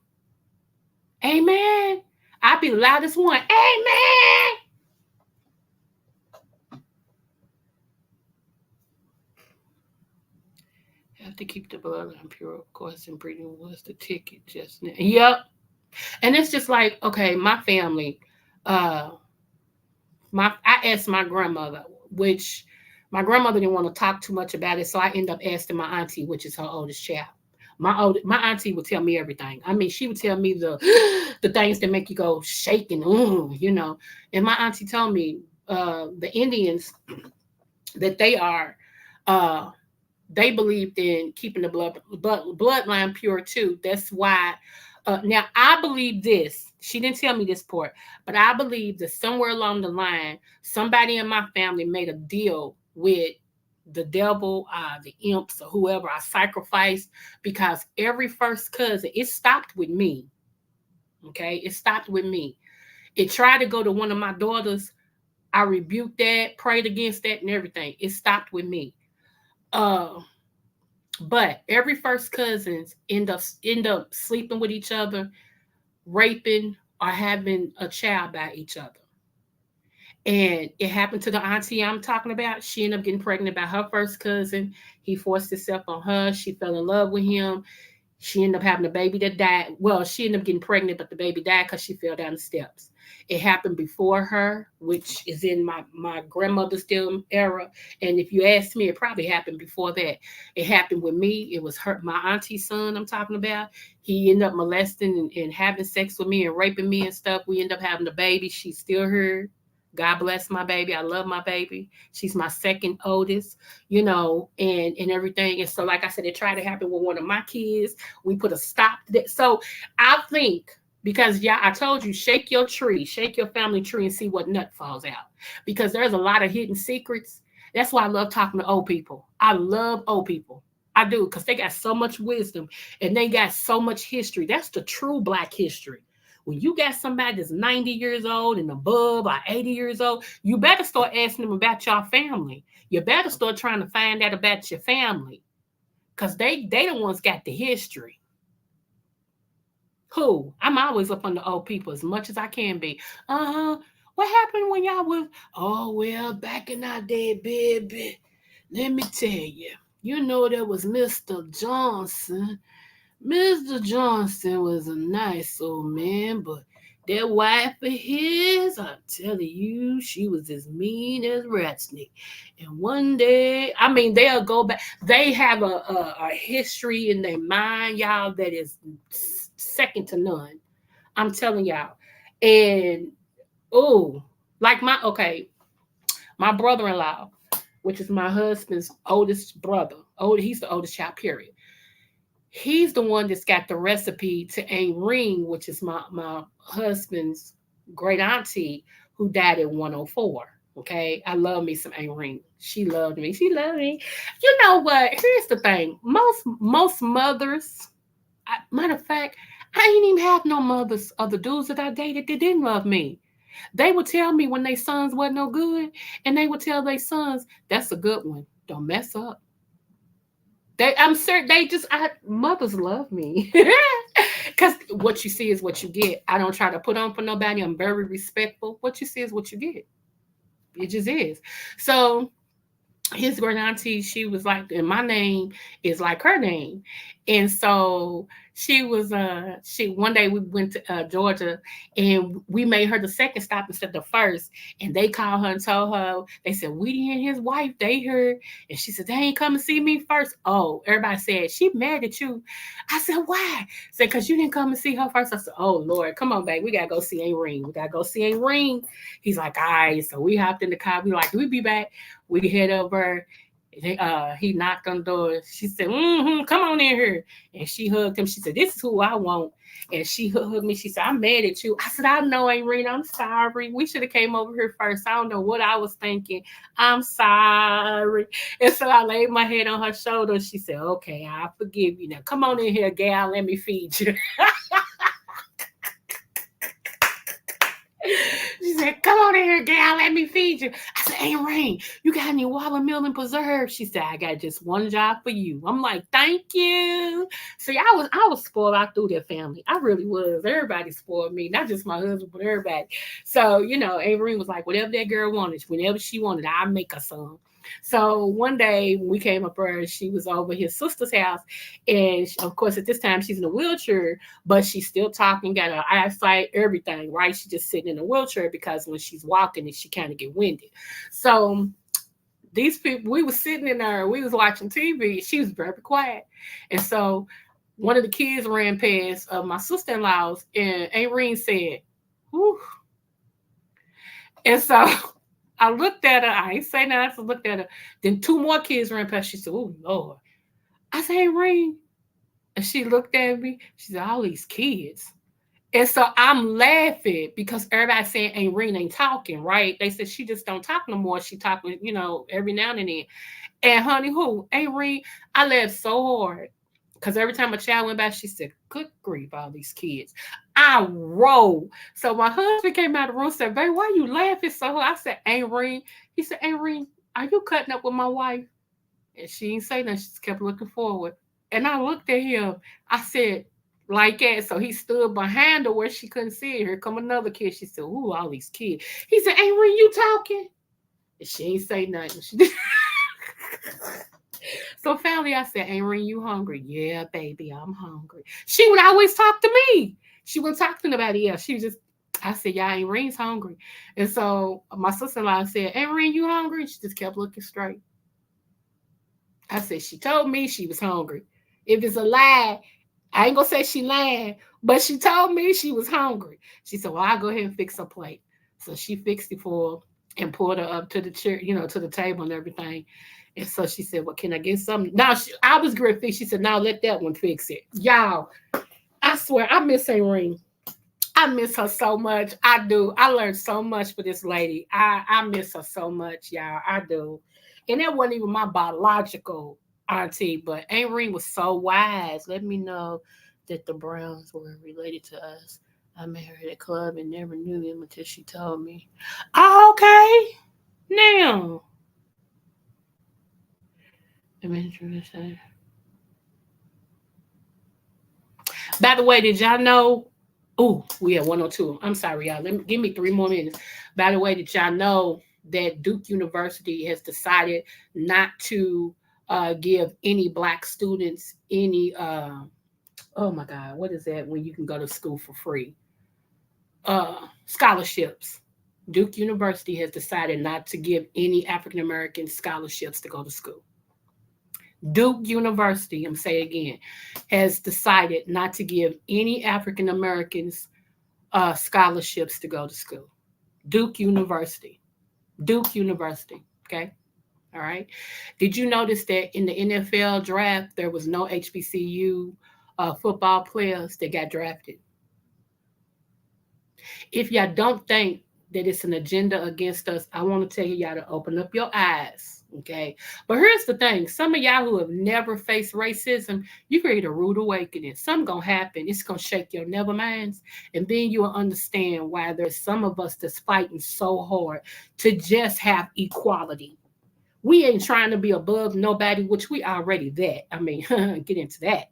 Amen. I'll be the loudest one. Amen. Have to keep the bloodline pure, of course, and breathing was the ticket just now. Yep. And it's just like, okay, my family, I asked my grandmother, which my grandmother didn't want to talk too much about it, so I ended up asking my auntie, which is her oldest child. My auntie would tell me everything. I mean, she would tell me the things that make you go shaking, And my auntie told me the Indians that they believed in keeping the bloodline pure too. That's why. Now I believe this. She didn't tell me this part, but I believe that somewhere along the line, somebody in my family made a deal with the devil, the imps, or whoever I sacrificed, because every first cousin, it stopped with me. Okay, it stopped with me. It tried to go to one of my daughters. I rebuked that, prayed against that, and everything. It stopped with me. Uh, but every first cousins end up sleeping with each other, raping, or having a child by each other. And it happened to the auntie I'm talking about. She ended up getting pregnant by her first cousin. He forced himself on her. She fell in love with him. She ended up having a baby that died. Well, she ended up getting pregnant, but the baby died because she fell down the steps. It happened before her, which is in my grandmother's still era. And if you ask me, it probably happened before that. It happened with me. It was her, my auntie's son I'm talking about. He ended up molesting and having sex with me and raping me and stuff. We ended up having a baby. She's still here. God bless my baby. I love my baby. She's my second oldest, and everything. And so, like I said, it tried to happen with one of my kids. We put a stop to that. So I think, because yeah, I told you, shake your tree, shake your family tree and see what nut falls out. Because there's a lot of hidden secrets. That's why I love talking to old people. I love old people. I do, because they got so much wisdom and they got so much history. That's the true Black history. When you got somebody that's 90 years old and above or 80 years old, you better start asking them about your family. You better start trying to find out about your family. Because they the ones got the history. Who? I'm always up on the old people as much as I can be. What happened when y'all was? Oh, well, back in our day, baby. Let me tell you. You know there was Mr. Johnson. Mr. Johnson was a nice old man, but that wife of his, I'm telling you, she was as mean as rat snake. And one day, I mean, they'll go back. They have a history in their mind, y'all, that is second to none. I'm telling y'all. And, oh, like my brother-in-law, which is my husband's oldest brother. He's the oldest child, period. He's the one that's got the recipe to Aunt Ring, which is my husband's great auntie who died at 104. Okay. I love me some Aunt Ring. She loved me. She loved me. You know what? Here's the thing. Most mothers, matter of fact, I ain't even have no mothers of the dudes that I dated that didn't love me. They would tell me when their sons wasn't no good, and they would tell their sons, that's a good one. Don't mess up. I'm certain mothers love me. Because what you see is what you get. I don't try to put on for nobody. I'm very respectful. What you see is what you get. It just is. So his great auntie, she was like, and my name is like her name. And so she one day we went to Georgia, and we made her the second stop instead of the first. And they called her and told her, they said, Weedy and his wife, they heard. And she said, they ain't come to see me first. Oh, everybody said, she mad at you. I said, why? I said, because you didn't come and see her first. I said, oh, Lord, come on, babe. We got to go see Aunt Ring. We got to go see Aunt Ring. He's like, all right. So we hopped in the car. We like, we be back. We head over. He knocked on the door. She said, come on in here. And she hugged him. She said, this is who I want. And she hugged me. She said, I'm mad at you. I said, I know, Aunt Rena. I'm sorry. We should have came over here first. I don't know what I was thinking. I'm sorry. And so I laid my head on her shoulder. She said, okay, I forgive you. Now come on in here, gal. Let me feed you. She said, come on in here, gal, let me feed you. I said, Aunt Rain, you got any watermelon preserves? She said, I got just one job for you. I'm like, thank you. See, I was spoiled out through their family. I really was. Everybody spoiled me, not just my husband, but everybody. So, Aunt Rain was like, whatever that girl wanted, whenever she wanted, I'd make her some. So one day when we came up there, she was over his sister's house. And of course, at this time, she's in a wheelchair, but she's still talking, got her eyesight, everything, right? She's just sitting in a wheelchair because when she's walking, she kind of get winded. So these people, we was sitting in there, we was watching TV. She was very quiet. And so one of the kids ran past my sister-in-law's, and Aunt Reen said, whew. And so I looked at her. I ain't say nothing. I just looked at her. Then two more kids ran past. She said, "Oh Lord." I said, "Hey, Ring." And she looked at me. She said, "All these kids." And so I'm laughing because everybody's saying Aunt Reen ain't talking, right? They said she just don't talk no more. She talking, every now and then. And honey, who? Aunt Reen, I laughed so hard. Because every time a child went by, she said, "Good grief, all these kids." I rolled. So my husband came out of the room and said, "Babe, why you laughing so hard?" I said, "Aunt Reen." He said, "Aunt Reen, are you cutting up with my wife?" And she didn't say nothing. She just kept looking forward. And I looked at him. I said, like that. So he stood behind her where she couldn't see her. Here come another kid. She said, "Ooh, all these kids." He said, "Ain't when you talking?" And she ain't say nothing. So finally I said, "Ain't when you hungry?" "Yeah, baby, I'm hungry." She would always talk to me. She wouldn't talk to nobody else. She was just, I said, "Yeah, Aunt Reen's hungry." And so my sister-in-law said, "Aunt Reen, you hungry?" She just kept looking straight. I said, "She told me she was hungry. If it's a lie, I ain't gonna say she lying, but she told me she was hungry." She said, "Well, I'll go ahead and fix her plate." So she fixed it for her and pulled her up to the chair, to the table and everything. And so she said, "Well, can I get something?" Now, I was great fix. She said, "No, let that one fix it." Y'all, I swear, I miss a ring. I miss her so much. I do. I learned so much for this lady. I miss her so much, y'all. I do. And that wasn't even my biological auntie, but Aunt Reen was so wise. Let me know that the Browns were related to us. I met her at a club and never knew them until she told me. Oh, okay. Now, by the way, did y'all know? Oh, we have 102. I'm sorry, y'all. Give me 3 more minutes. By the way, did y'all know that Duke University has decided not to give any black students any oh my God, what is that when you can go to school for free? Scholarships. Duke University has decided not to give any African American scholarships to go to school. Duke University, I'm saying again, has decided not to give any African Americans scholarships to go to school. Duke University. Duke University. Okay. All right. Did you notice that in the NFL draft, there was no HBCU football players that got drafted? If y'all don't think that it's an agenda against us, I want to tell y'all to open up your eyes. Okay. But here's the thing. Some of y'all who have never faced racism, you create a rude awakening. Something gonna happen. It's gonna shake your never minds. And then you'll understand why there's some of us that's fighting so hard to just have equality. We ain't trying to be above nobody, which we already that. I mean, get into that.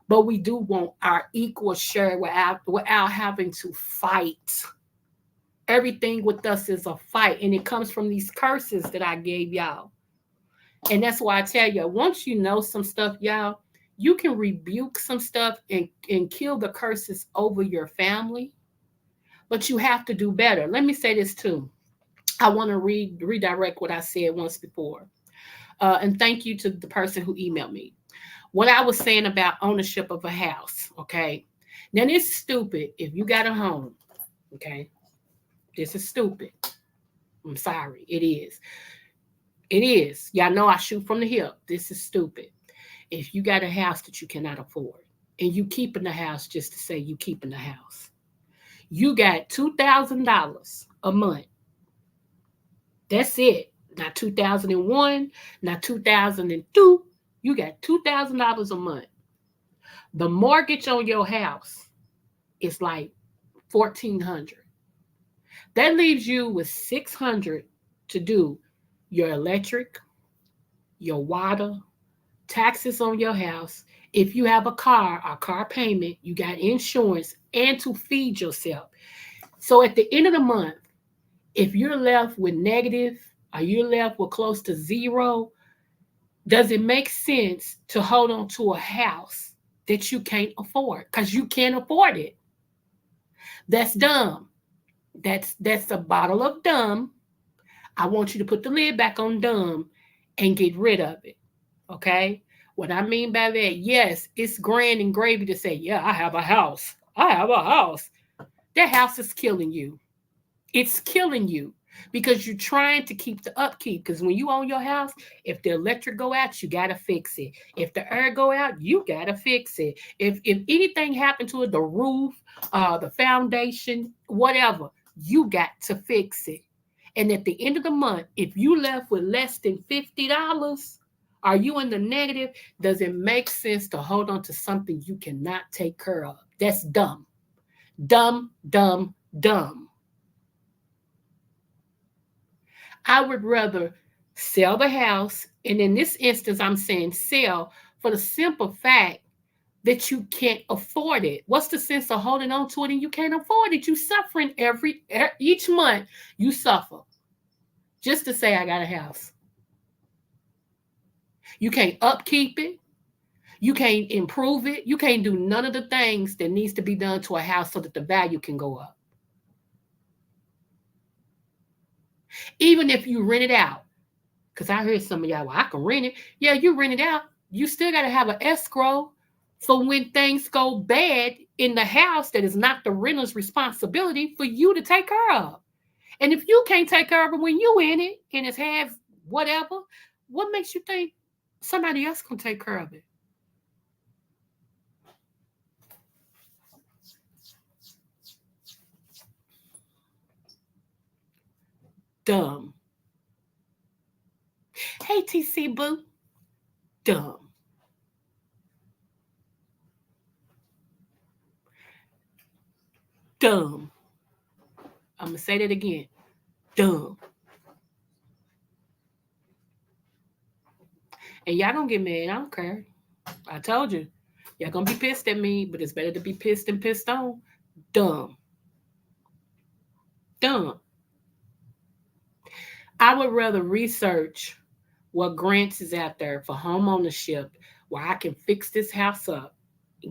But we do want our equal share without having to fight. Everything with us is a fight, and it comes from these curses that I gave y'all. And that's why I tell you, once you know some stuff, y'all, you can rebuke some stuff and kill the curses over your family, but you have to do better. Let me say this too. I want to redirect what I said once before. And thank you to the person who emailed me. What I was saying about ownership of a house, okay? Now, this is stupid if you got a home, okay? This is stupid. I'm sorry. It is. It is. Y'all know I shoot from the hip. This is stupid. If you got a house that you cannot afford and you keeping the house just to say you keeping the house, you got $2,000 a month. That's it. Not 2001, not 2002. You got $2,000 a month. The mortgage on your house is like 1,400. That leaves you with 600 to do your electric, your water, taxes on your house. If you have a car payment, you got insurance, and to feed yourself. So at the end of the month, if you're left with negative or you're left with close to zero, does it make sense to hold on to a house that you can't afford? Because you can't afford it. That's dumb. That's a bottle of dumb. I want you to put the lid back on dumb and get rid of it. Okay? What I mean by that, yes, it's grand and gravy to say, yeah, I have a house. I have a house. That house is killing you. It's killing you. because you're trying to keep the upkeep. Because when you own your house, if the electric go out, you gotta fix it. If the air go out, you gotta fix it. If anything happened to it, the roof, the foundation, whatever, you got to fix it. And at the end of the month, if you left with less than $50, are you in the negative? Does it make sense to hold on to something you cannot take care of? That's dumb. Dumb, dumb, dumb. I would rather sell the house. And in this instance, I'm saying sell for the simple fact that you can't afford it. What's the sense of holding on to it and you can't afford it? You suffering each month. You suffer just to say I got a house. You can't upkeep it. You can't improve it. You can't do none of the things that needs to be done to a house so that the value can go up. Even if you rent it out, because I heard some of y'all, well, I can rent it. Yeah, you rent it out. You still got to have an escrow for when things go bad in the house that is not the renter's responsibility for you to take care of. And if you can't take care of it when you in it and it's half whatever, what makes you think somebody else can take care of it? Dumb. Hey, TC Boo. Dumb. Dumb. I'm going to say that again. Dumb. And y'all don't get mad. I don't care. I told you. Y'all going to be pissed at me, but it's better to be pissed than pissed on. Dumb. Dumb. I would rather research what grants is out there for home ownership where I can fix this house up,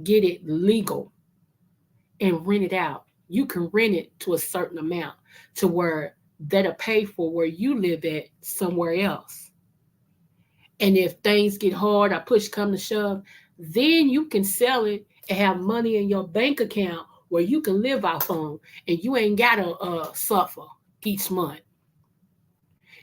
get it legal, and rent it out. You can rent it to a certain amount to where that'll pay for where you live at somewhere else. And if things get hard or push come to shove, then you can sell it and have money in your bank account where you can live off on and you ain't got to suffer each month.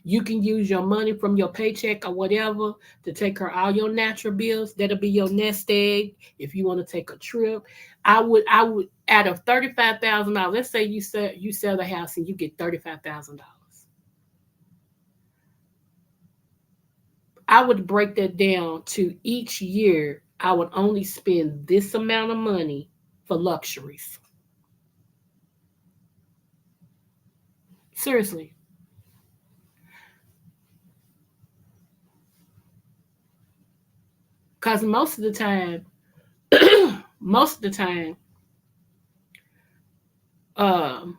You can use your money from your paycheck or whatever to take care of all your natural bills. That'll be your nest egg if you want to take a trip. I would out of $35,000. Let's say you sell the house and you get $35,000. I would break that down to each year. I would only spend this amount of money for luxuries. Seriously. Because most of the time, most of the time, um,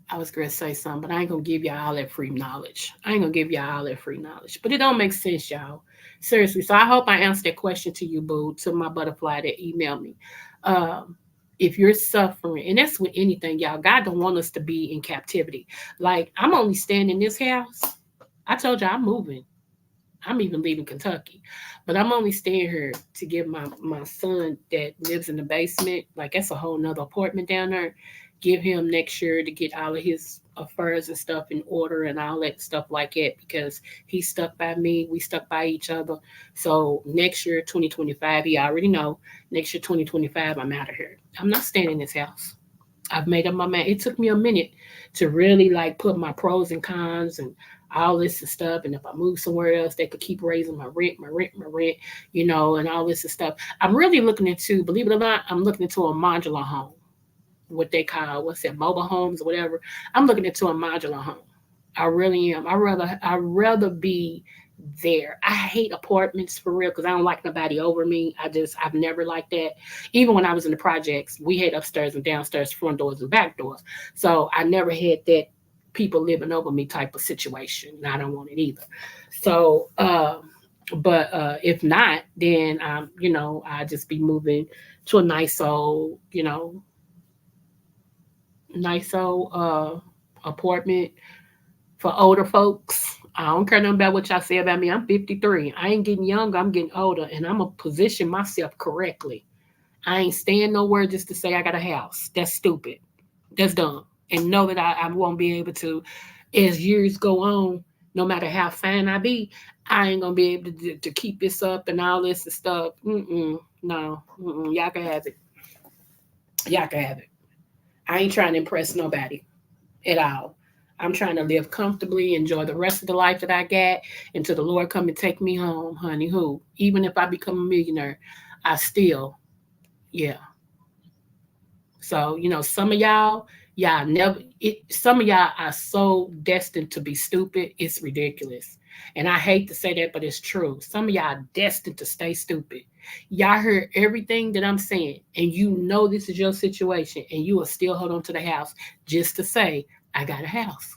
I was gonna say something, but I ain't gonna give y'all all that free knowledge. I ain't gonna give y'all all that free knowledge. But it don't make sense, y'all. Seriously. So I hope I answered that question to you, boo, to my butterfly that emailed me. Um, if you're suffering, and that's with anything, y'all, God don't want us to be in captivity. Like, I'm only staying in this house. I told you I'm moving. I'm even leaving Kentucky, but I'm only staying here to give my son that lives in the basement. Like, that's a whole nother apartment down there. Give him next year to get all of his affairs and stuff in order and all that stuff like that because he's stuck by me. We stuck by each other. So next year, 2025, he already know. Next year, 2025, I'm out of here. I'm not staying in this house. I've made up my mind. It took me a minute to really like put my pros and cons and all this and stuff. And if I move somewhere else, they could keep raising my rent, and all this and stuff. I'm really looking into, believe it or not, I'm looking into a modular home, what they call, what's that, mobile homes or whatever. I'm looking into a modular home. I really am. I rather be there. I hate apartments for real because I don't like nobody over me. I've never liked that. Even when I was in the projects, we had upstairs and downstairs, front doors and back doors. So I never had that people living over me type of situation. And I don't want it either. So, but if not, then I just be moving to a nice old apartment for older folks. I don't care nothing about what y'all say about me. I'm 53. I ain't getting younger. I'm getting older, and I'm gonna position myself correctly. I ain't staying nowhere just to say I got a house. That's stupid. That's dumb. and know that I won't be able to, as years go on, no matter how fine I be, I ain't gonna be able to keep this up and all this and stuff. No, y'all can have it. Y'all can have it. I ain't trying to impress nobody at all. I'm trying to live comfortably, enjoy the rest of the life that I got until the Lord come and take me home, honey. Who? Even if I become a millionaire, I still, yeah. So, some of y'all never some of y'all are so destined to be stupid, it's ridiculous. And I hate to say that, but it's true. Some of y'all are destined to stay stupid. Y'all heard everything that I'm saying, and you know this is your situation, and you will still hold on to the house just to say, I got a house,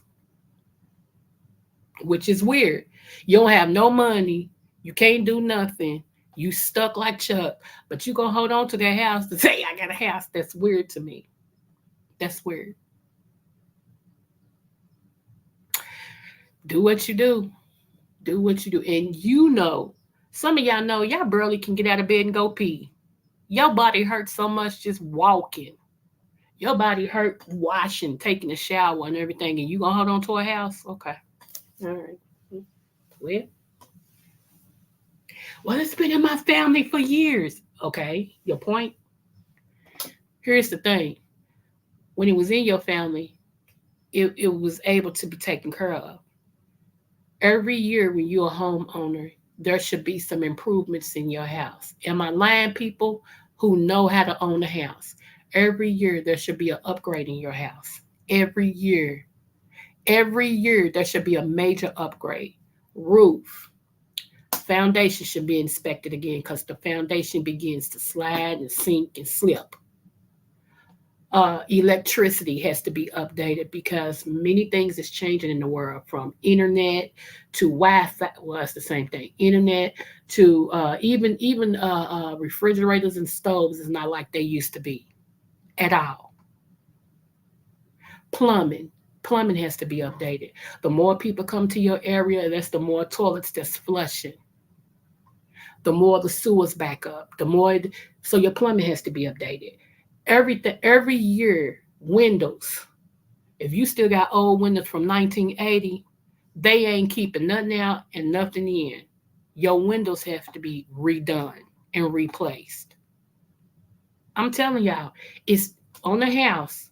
which is weird. You don't have no money, you can't do nothing, you stuck like Chuck, but you gonna hold on to that house to say, I got a house. That's weird to me. That's weird. Do what you do. Do what you do. And some of y'all know y'all barely can get out of bed and go pee. Your body hurts so much just walking. Your body hurt washing, taking a shower and everything, and you gonna hold on to a house? Okay. All right. Well, it's been in my family for years. Okay. Your point? Here's the thing. When it was in your family, it was able to be taken care of. Every year when you're a homeowner, there should be some improvements in your house. Am I lying, people who know how to own a house? Every year there should be an upgrade in your house. Every year. Every year there should be a major upgrade. Roof. Foundation should be inspected again because the foundation begins to slide and sink and slip. Electricity has to be updated because many things is changing in the world, from internet to Wi-Fi. Well, it's the same thing. Internet to even refrigerators and stoves is not like they used to be at all. Plumbing. Plumbing has to be updated. The more people come to your area, that's the more toilets that's flushing. The more the sewers back up. So your plumbing has to be updated. Everything every year. Windows. If you still got old windows from 1980, they ain't keeping nothing out and nothing in. Your windows have to be redone and replaced. I'm telling y'all, it's on the house.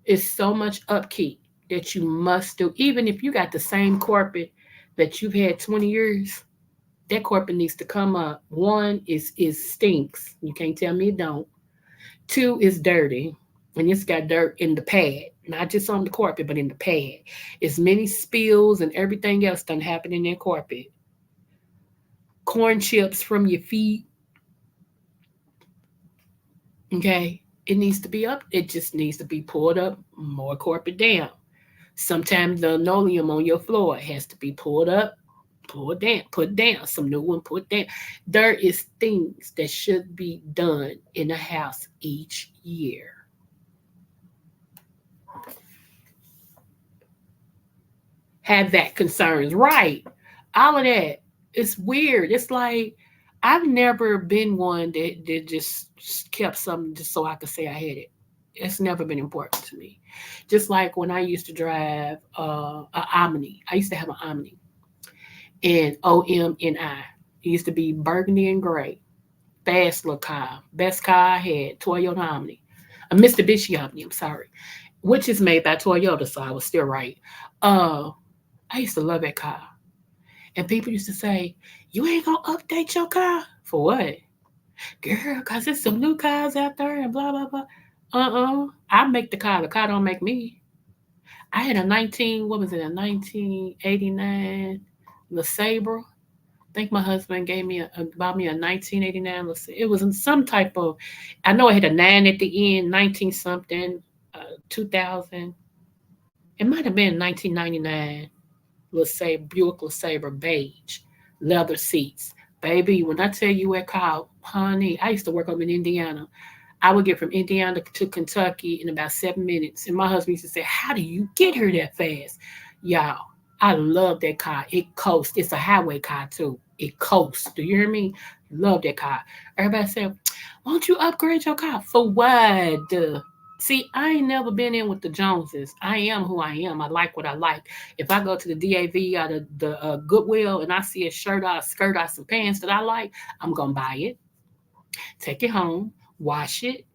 It's so much upkeep that you must do. Even if you got the same carpet that you've had 20 years, that carpet needs to come up. One is stinks. You can't tell me it don't. Two is dirty, and it's got dirt in the pad, not just on the carpet, but in the pad. As many spills and everything else done happen in that carpet. Corn chips from your feet. Okay, it needs to be up. It just needs to be pulled up. More carpet down. Sometimes the linoleum on your floor has to be pulled up, pulled down, put down. Some new one put down. There is things that should be done in a house each year. Have that concerns, right? All of that. It's weird. It's like I've never been one that just kept something just so I could say I had it. It's never been important to me. Just like when I used to drive a Omni. I used to have an Omni and OMNI. It used to be burgundy and gray. Fast little car. Best car I had, Toyota Omni. A Mitsubishi Omni, I'm sorry. Which is made by Toyota, so I was still right. Uh I used to love that car. And people used to say, you ain't gonna update your car? For what? Girl, because there's some new cars out there and blah, blah, blah. I make the car don't make me. I had a 19, what was it, a 1989 LeSabre. I think my husband gave me bought me a 1989 LeSabre. It was in some type of, I know it had a 9 at the end, 19 something, 2000. It might have been 1999. LeSabre, Buick LeSabre beige, leather seats. Baby, when I tell you at call, honey, I used to work up in Indiana. I would get from Indiana to Kentucky in about 7 minutes. And my husband used to say, how do you get here that fast? Y'all, I love that car. It coasts. It's a highway car too. It coasts. Do you hear me? Love that car. Everybody said, won't you upgrade your car? For what? See, I ain't never been in with the Joneses. I am who I am. I like what I like. If I go to the DAV or the Goodwill and I see a shirt or a skirt or some pants that I like, I'm gonna buy it, take it home, wash it,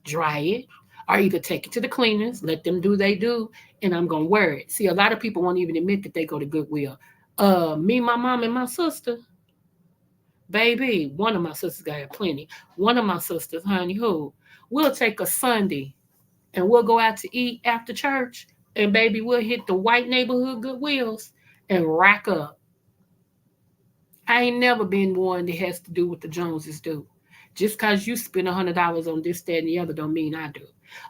dry it, or either take it to the cleaners, let them do they do, and I'm gonna wear it. See, a lot of people won't even admit that they go to Goodwill. Me, my mom, and my sister, baby, one of my sisters got plenty. One of my sisters, honey, who we'll take a Sunday and we'll go out to eat after church, and baby, we'll hit the white neighborhood Goodwills and rack up. I ain't never been one that has to do what the Joneses do. Just cause you spend $100 on this, that, and the other don't mean I do.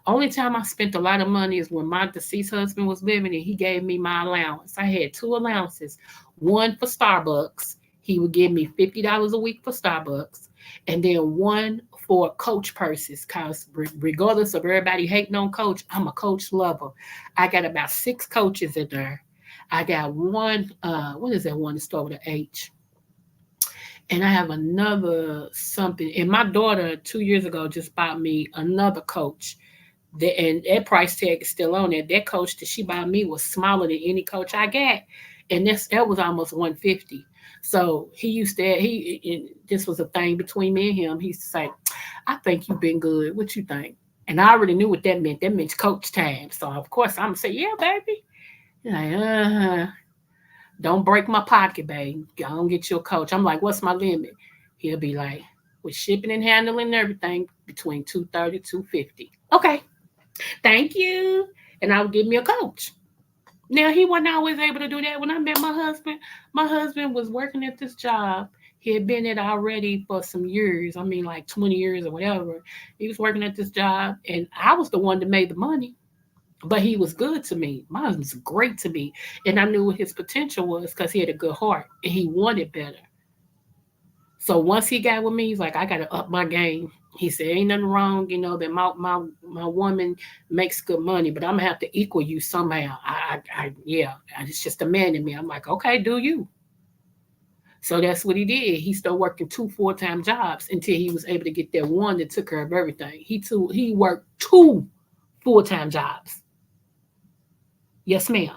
Only time I spent a lot of money is when my deceased husband was living and he gave me my allowance. I had two allowances, one for Starbucks. He would give me $50 a week for Starbucks, and then one for Coach purses. Cause regardless of everybody hating on Coach, I'm a Coach lover. I got about six Coaches in there. I got one. What is that one that start with an H? And I have another something. And my daughter 2 years ago just bought me another Coach. And that price tag is still on there. That Coach that she bought me was smaller than any Coach I got, and that was almost 150. So he used to this was a thing between me and him. He used to say, "I think you've been good. What you think?" And I already knew what that meant. That meant Coach time. So of course I'm gonna say, "Yeah, baby." He's like, don't break my pocket, babe. I don't get you a Coach. I'm like, what's my limit? He'll be like, with shipping and handling and everything, between 230, 250. Okay, thank you. And I would give me a Coach. Now he wasn't always able to do that. When I met my husband was working at this job. He had been it already for some years. I mean, like 20 years or whatever. He was working at this job, and I was the one that made the money. But he was good to me. My husband was great to me. And I knew what his potential was because he had a good heart and he wanted better. So once he got with me, he's like, I got to up my game. He said, ain't nothing wrong, that my woman makes good money, but I'm gonna have to equal you somehow. Yeah, it's just a man in me. I'm like, okay, do you? So that's what he did. He started working two full-time jobs until he was able to get that one that took care of everything. He worked two full-time jobs. Yes, ma'am.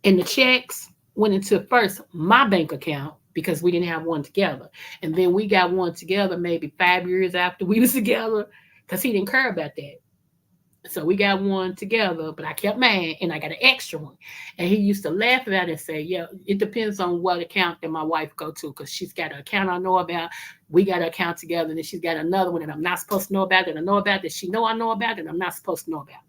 And the checks went into first my bank account because we didn't have one together. And then we got one together maybe 5 years after we was together because he didn't care about that. So we got one together, but I kept mine and I got an extra one. And he used to laugh about it and say, yeah, it depends on what account that my wife go to because she's got an account I know about. We got an account together and then she's got another one that I'm not supposed to know about that I know about that she know I know about that I'm not supposed to know about.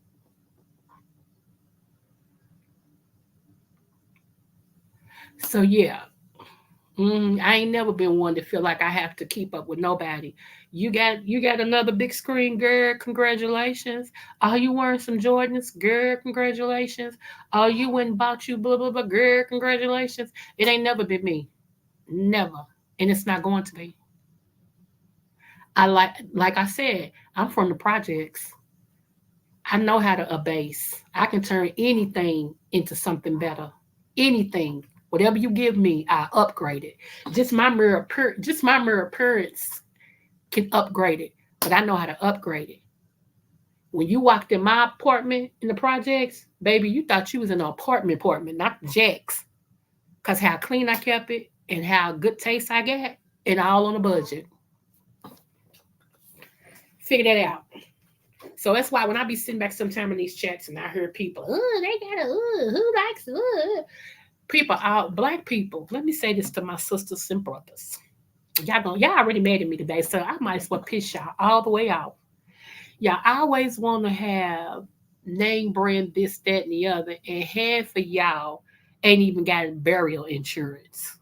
So yeah, I ain't never been one to feel like I have to keep up with nobody. You got another big screen, girl. Congratulations. Are you wearing some Jordans, girl? Congratulations. Are you went and bought you blah blah blah, girl? Congratulations. It ain't never been me, never, and it's not going to be. Like I said, I'm from the projects. I know how to abase. I can turn anything into something better. Anything. Whatever you give me, I upgrade it. Just my mirror appearance can upgrade it. But I know how to upgrade it. When you walked in my apartment in the projects, baby, you thought you was in an apartment, not Jack's. Cause how clean I kept it and how good taste I got, and all on a budget. Figure that out. So that's why when I be sitting back sometime in these chats and I hear people, oh, they got a who likes people out black people. Let me say this to my sisters and brothers. Y'all already mad at me today, so I might as well piss y'all all the way out. Y'all always want to have name brand this, that, and the other, and half of y'all ain't even got burial insurance.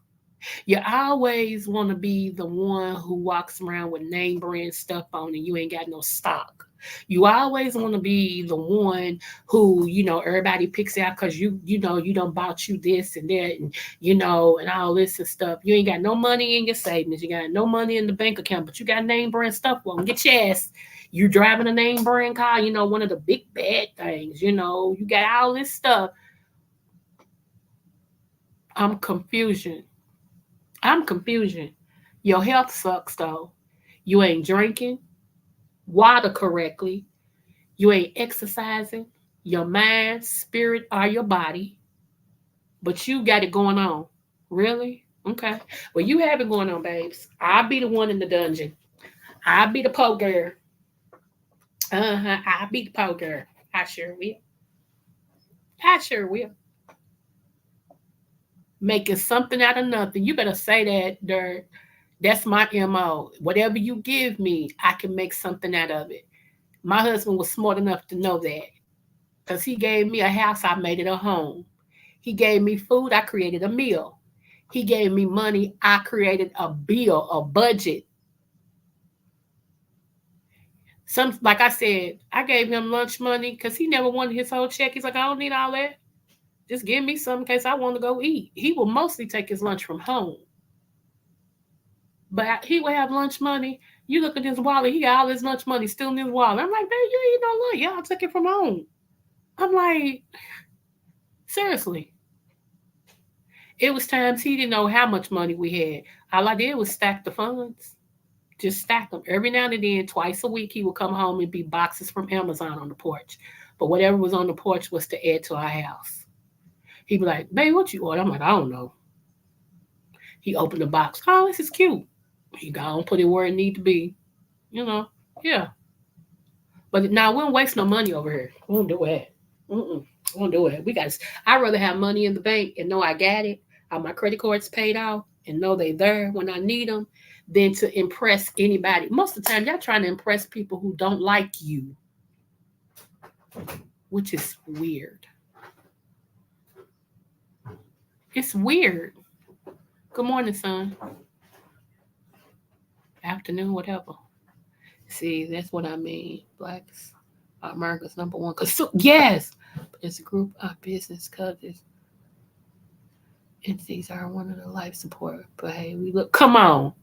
You always want to be the one who walks around with name brand stuff on and you ain't got no stock. You always want to be the one who, everybody picks out because you don't bought you this and that and all this and stuff. You ain't got no money in your savings. You got no money in the bank account, but you got name brand stuff on. Get your ass. You driving a name brand car, one of the big bad things, you got all this stuff. I'm confusion. I'm confusion. Your health sucks though. You ain't drinking water correctly. You ain't exercising your mind, spirit, or your body, but you got it going on. Really? Okay. Well, you have it going on, babes. I'll be the one in the dungeon. I'll be the po girl. I'll be the po girl. I sure will. I sure will. Making something out of nothing. You better say that, Dirt. That's my MO. Whatever you give me, I can make something out of it. My husband was smart enough to know that. Because he gave me a house, I made it a home. He gave me food, I created a meal. He gave me money, I created a bill, a budget. Some, like I said, I gave him lunch money because he never wanted his whole check. He's like, I don't need all that. Just give me some in case I want to go eat. He will mostly take his lunch from home, but he would have lunch money. You look at his wallet, he got all his lunch money still in his wallet. I'm like, babe, you ain't no lunch. Y'all took it from home. I'm like, seriously. It was times he didn't know how much money we had. All I did was stack the funds. Just stack them. Every now and then, twice a week, he would come home and be boxes from Amazon on the porch. But whatever was on the porch was to add to our house. He'd be like, babe, what you order? I'm like, I don't know. He opened the box. Oh, this is cute. He gone, put it where it need to be. You know, yeah. But now we don't waste no money over here. We don't do it. Mm-mm. We don't do it. I'd rather have money in the bank and know I got it. My credit cards paid off and know they there when I need them than to impress anybody. Most of the time, y'all trying to impress people who don't like you, which is weird. It's weird. Good morning, son. Afternoon, whatever. See, that's what I mean. Blacks are America's number one. Cause yes, but it's a group of business cousins. Entities are one of the life support. But hey, we look. Come on.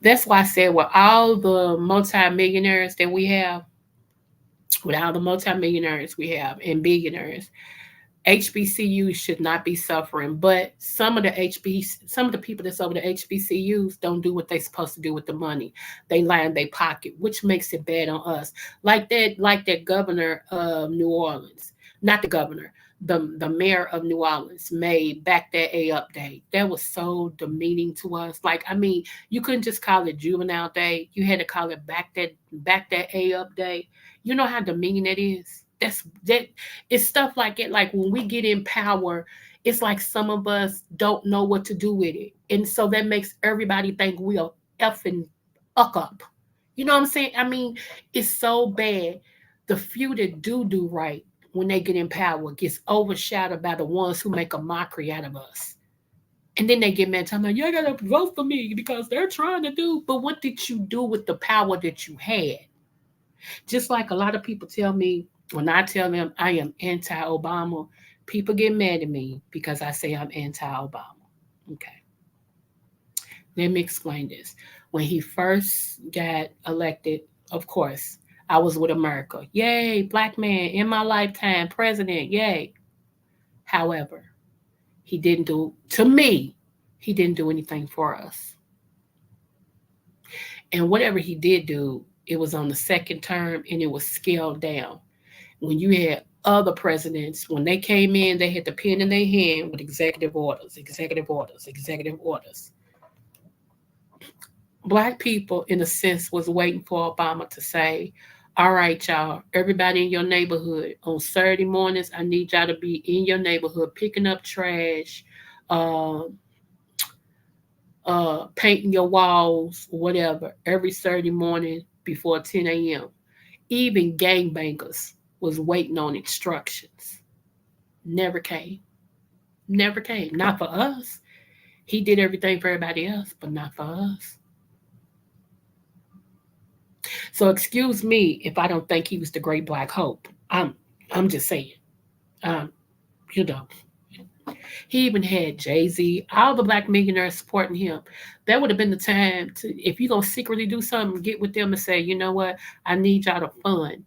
That's why I said with all the multimillionaires that we have, with all the multimillionaires we have and billionaires, HBCUs should not be suffering, but some of the people that's over the HBCUs don't do what they're supposed to do with the money. They line their pocket, which makes it bad on us. Like that governor of New Orleans, not the governor, the mayor of New Orleans made back that A up day. That was so demeaning to us. Like, I mean, you couldn't just call it juvenile day. You had to call it back that A up day. You know how demeaning that is? That it's stuff like it. Like when we get in power, it's like some of us don't know what to do with it. And so that makes everybody think we are effing up. You know what I'm saying? I mean, it's so bad. The few that do right when they get in power gets overshadowed by the ones who make a mockery out of us. And then they get mad telling me, you gotta vote for me because they're trying to do. But what did you do with the power that you had? Just like a lot of people tell me, when I tell them I am anti Obama, people get mad at me because I say I'm anti Obama. Okay. Let me explain this. When he first got elected, of course, I was with America. Yay, black man in my lifetime, president, yay. However, he didn't do, to me, he didn't do anything for us. And whatever he did do, it was on the second term and it was scaled down. When you had other presidents, when they came in, they had the pen in their hand with executive orders, executive orders, executive orders. Black people, in a sense, was waiting for Obama to say, all right, y'all, everybody in your neighborhood, on Saturday mornings, I need y'all to be in your neighborhood picking up trash, uh, painting your walls, whatever, every Saturday morning before 10 a.m. Even gangbangers was waiting on instructions. Never came. Never came. Not for us. He did everything for everybody else, but not for us. So excuse me if I don't think he was the great black hope. I'm just saying. Um, you know. He even had Jay-Z, all the black millionaires supporting him. That would have been the time to, if you're gonna secretly do something, get with them and say, you know what, I need y'all to fund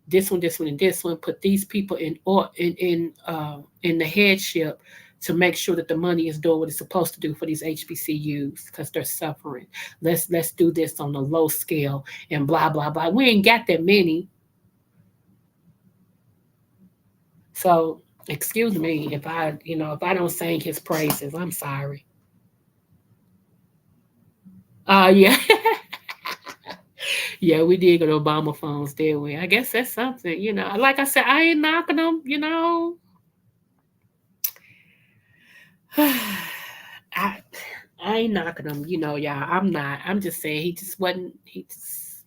this one, and this one. Put these people in the headship to make sure that the money is doing what it's supposed to do for these HBCUs because they're suffering. Let's do this on a low scale and blah blah blah. We ain't got that many. So excuse me if if I don't sing his praises, I'm sorry. Yeah. Yeah, we did get Obama phones, did we? I guess that's something, Like I said, I ain't knocking them. I I ain't knocking him, y'all. I'm not. I'm just saying he just wasn't. He just.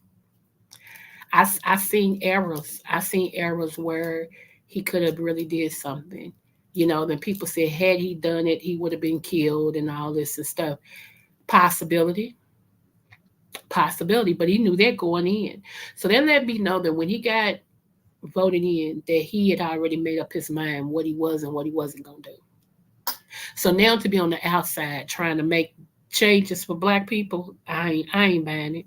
I seen errors. I seen errors where he could have really did something. Then people said had he done it, he would have been killed and all this and stuff. Possibility, possibility. But he knew that going in. So that let me know that when he got voted in, that he had already made up his mind what he was and what he wasn't gonna do. So now to be on the outside trying to make changes for black people, I ain't buying it.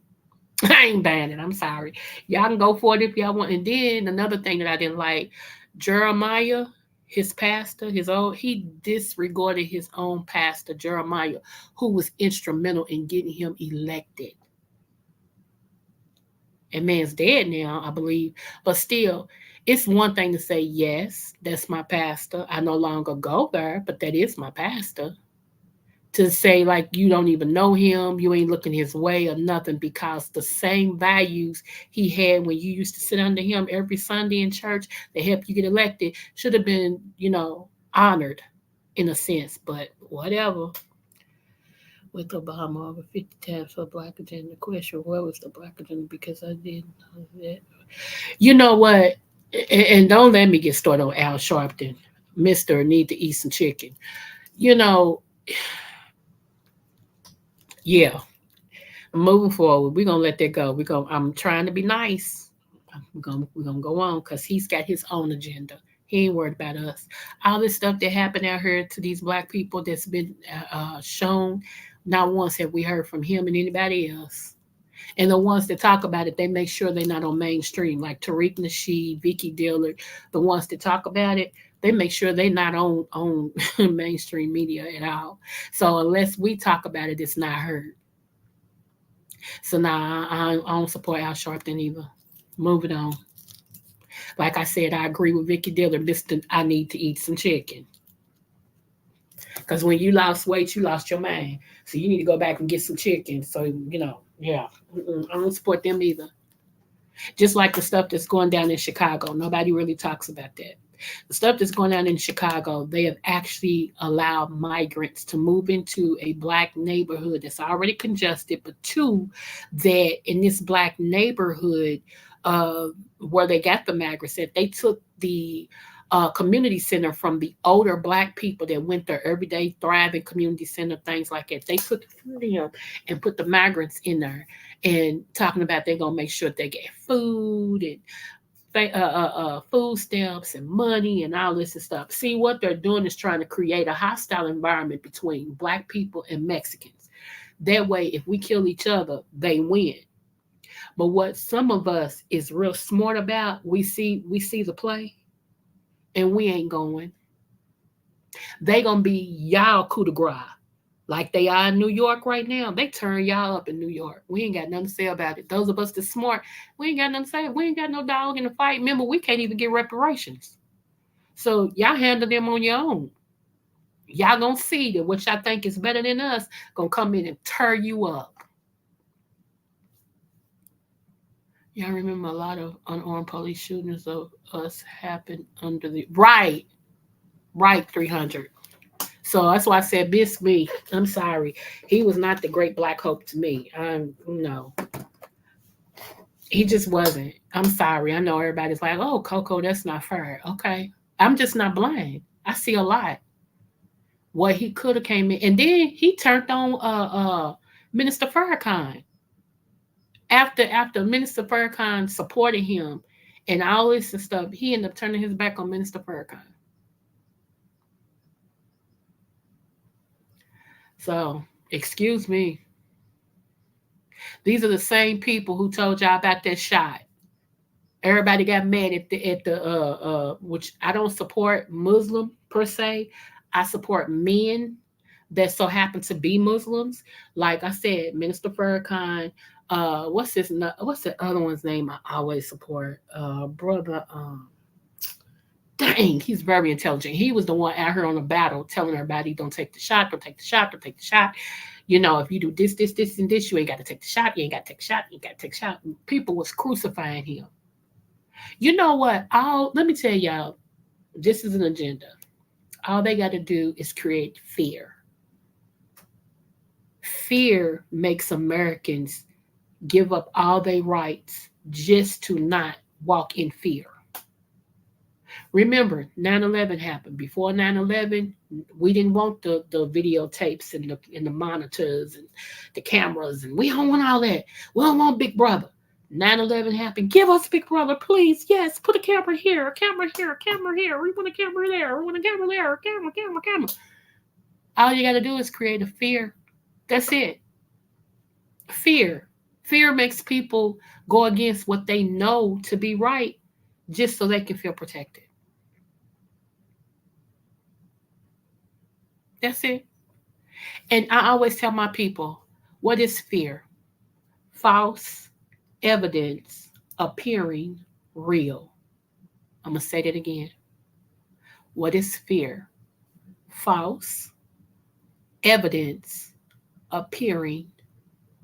I ain't buying it. I'm sorry. Y'all can go for it if y'all want. And then another thing that I didn't like, Jeremiah, his pastor, he disregarded his own pastor, Jeremiah, who was instrumental in getting him elected. And man's dead now, I believe. But still, it's one thing to say, yes, that's my pastor. I no longer go there, but that is my pastor. To say like you don't even know him, you ain't looking his way or nothing because the same values he had when you used to sit under him every Sunday in church that helped you get elected should have been, honored in a sense. But whatever. With Obama over 50 times for black agenda. Question, where was the black agenda? Because I didn't know that. You know what? And don't let me get started on Al Sharpton. Mr. Need to eat some chicken. You know, yeah, moving forward, we're gonna let that go. I'm trying to be nice. We're gonna go on because he's got his own agenda. He ain't worried about us. All this stuff that happened out here to these black people that's been shown, not once have we heard from him and anybody else. And the ones that talk about it, they make sure they're not on mainstream, like Tariq Nasheed, Vicky Dillard. The ones that talk about it, they make sure they're not on mainstream media at all. So unless we talk about it, it's not heard. So now I don't support Al Sharpton either. Moving on. Like I said, I agree with Vicky Diller. Mister, I need to eat some chicken because when you lost weight, you lost your mind. So you need to go back and get some chicken. So yeah. I don't support them either. Just like the stuff that's going down in Chicago, nobody really talks about that. The stuff that's going on in Chicago, they have actually allowed migrants to move into a black neighborhood that's already congested, but two, that in this black neighborhood, uh, where they got the migrants, that they took the community center from the older black people that went there every day, thriving community center, things like that. They took it from them and put the migrants in there and talking about they're gonna make sure they get food and food stamps and money and all this and stuff. See, what they're doing is trying to create a hostile environment between black people and Mexicans. That way, if we kill each other, they win. But what some of us is real smart about, we see the play and we ain't going. They gonna be y'all coup de grace. Like they are in New York right now. They turn y'all up in New York. We ain't got nothing to say about it. Those of us that smart, we ain't got nothing to say. We ain't got no dog in the fight. Remember, we can't even get reparations. So y'all handle them on your own. Y'all gonna see that what y'all think is better than us gonna come in and tear you up. Y'all remember a lot of unarmed police shootings of us happened under the right 300. So that's why I said, miss me. I'm sorry. He was not the great black hope to me. No, he just wasn't. I'm sorry. I know everybody's like, oh, Coco, that's not fair. Okay. I'm just not blind. I see a lot. What he could have came in. And then he turned on Minister Farrakhan. After Minister Farrakhan supported him and all this and stuff, he ended up turning his back on Minister Farrakhan. So, excuse me. These are the same people who told y'all about that shot. Everybody got mad at the which I don't support Muslim per se. I support men that so happen to be Muslims. Like I said, Minister Farrakhan, what's the other one's name I always support? Brother Dang, he's very intelligent. He was the one out here on the battle telling everybody, don't take the shot, don't take the shot, don't take the shot. You know, if you do this, this, this, and this, you ain't got to take the shot. You ain't got to take the shot. You ain't got to take the shot. People was crucifying him. You know what? Let me tell y'all, this is an agenda. All they got to do is create fear. Fear makes Americans give up all their rights just to not walk in fear. Remember, 9/11 happened. Before 9/11, we didn't want the videotapes and the monitors and the cameras, and we don't want all that. We don't want Big Brother. 9/11 happened. Give us Big Brother, please. Yes, put a camera here, a camera here, a camera here. We want a camera there. We want a camera there. A camera, camera, camera. All you got to do is create a fear. That's it. Fear. Fear makes people go against what they know to be right just so they can feel protected. That's it. And I always tell my people, what is fear? False evidence appearing real. I'm going to say that again. What is fear? False evidence appearing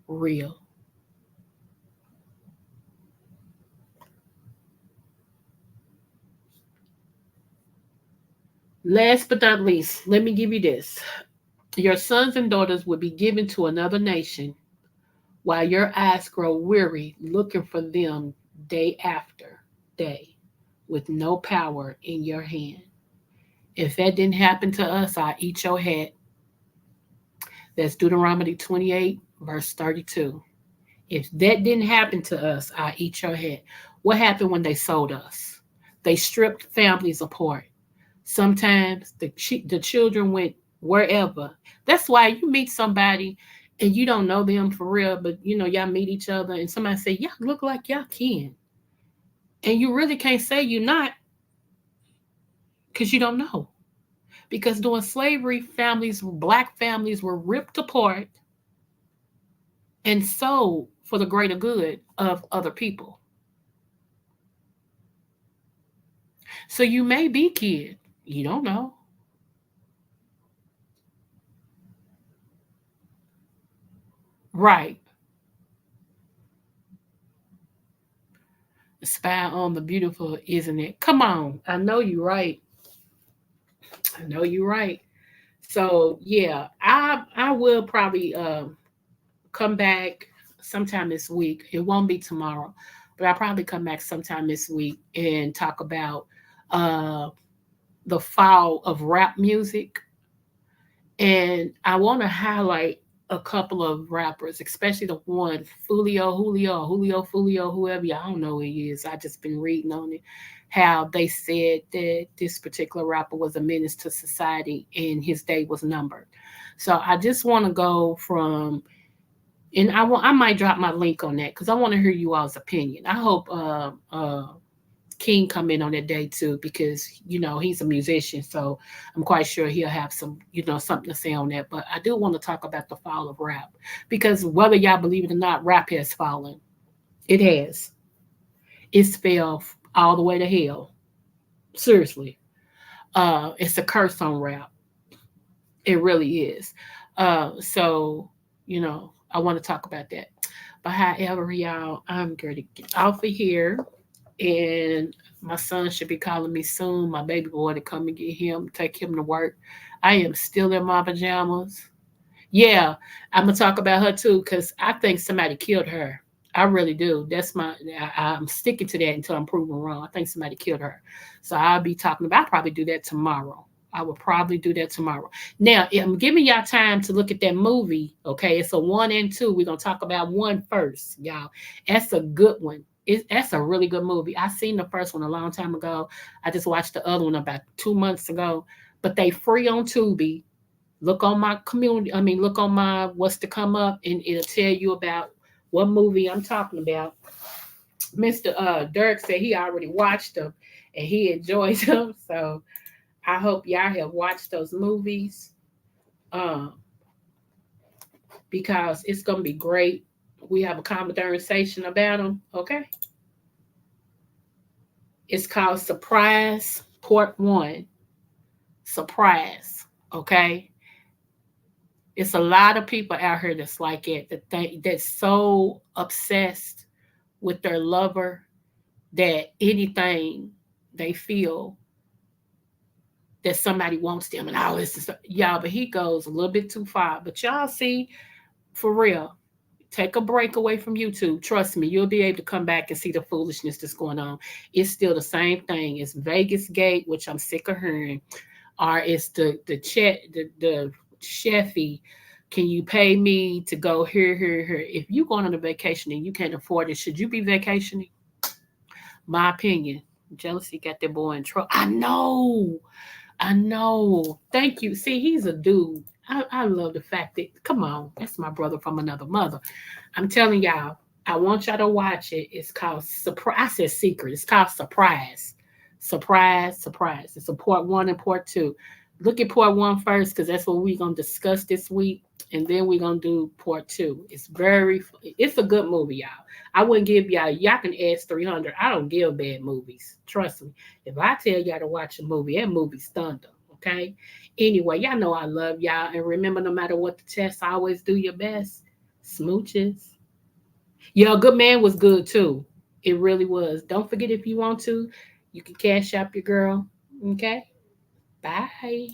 real. Last but not least, let me give you this. Your sons and daughters will be given to another nation while your eyes grow weary looking for them day after day with no power in your hand. If that didn't happen to us, I'll eat your head. That's Deuteronomy 28, verse 32. If that didn't happen to us, I'll eat your head. What happened when they sold us? They stripped families apart. Sometimes the children went wherever. That's why you meet somebody and you don't know them for real, but you know, y'all meet each other and somebody say, y'all look like y'all can. And you really can't say you're not because you don't know. Because during slavery, black families were ripped apart and sold for the greater good of other people. So you may be kid, you don't know. Right. Spy on the beautiful, isn't it? Come on. I know you're right. I know you're right. So yeah, I will probably come back sometime this week. It won't be tomorrow, but I'll probably come back sometime this week and talk about uh the fall of rap music. And I want to highlight a couple of rappers, especially the one Julio, whoever, I don't know who he is. I just been reading on it, how they said that this particular rapper was a menace to society and his day was numbered. So I just want to go from, and I might drop my link on that because I want to hear you all's opinion. I hope King come in on that day too, because you know he's a musician, so I'm quite sure he'll have some, something to say on that. But I do want to talk about the fall of rap, because whether y'all believe it or not, rap has fallen. It has. It's fell all the way to hell. Seriously, it's a curse on rap. It really is. So I want to talk about that. But however, y'all, I'm going to get off of here, and my son should be calling me soon. My baby boy to come and get him, take him to work. I am still in my pajamas. Yeah, I'm gonna talk about her too because I think somebody killed her. I really do. I'm sticking to that until I'm proven wrong. I think somebody killed her. So I'll be talking about. I'll probably do that tomorrow. I will probably do that tomorrow. Now, I'm giving y'all time to look at that movie. Okay, it's a 1 and 2. We're gonna talk about one first, y'all. That's a good one. That's a really good movie. I seen the first one a long time ago. I just watched the other one about 2 months ago. But they free on Tubi. Look on my community. I mean, look on my what's to come up, and it'll tell you about what movie I'm talking about. Mr. Dirk said he already watched them and he enjoys them. So I hope y'all have watched those movies, um, because it's gonna be great. We have a conversation about them. Okay, it's called Surprise. Part one, surprise. Okay. It's a lot of people out here that's like it, that's so obsessed with their lover that anything they feel that somebody wants them and all this is y'all, but he goes a little bit too far. But y'all see, for real, take a break away from YouTube. Trust me, you'll be able to come back and see the foolishness that's going on. It's still the same thing. It's Vegas Gate, which I'm sick of hearing, or it's the chefy. Can you pay me to go here, here, here? If you going on a vacation and you can't afford it, should you be vacationing? My opinion. Jealousy got that boy in trouble. I know. I know. Thank you. See, he's a dude. I love the fact that, come on, that's my brother from another mother. I'm telling y'all, I want y'all to watch it. It's called Surprise. I said secret. It's called Surprise. Surprise, surprise. It's a part one and part two. Look at part one first, because that's what we're going to discuss this week. And then we're going to do part two. It's a good movie, y'all. I wouldn't give y'all can ask 300. I don't give bad movies. Trust me. If I tell y'all to watch a movie, that movie's thunder. Okay. Anyway, y'all know I love y'all. And remember, no matter what the test, always do your best. Smooches. Yo, Good Man was good too. It really was. Don't forget, if you want to, you can cash up your girl. Okay. Bye.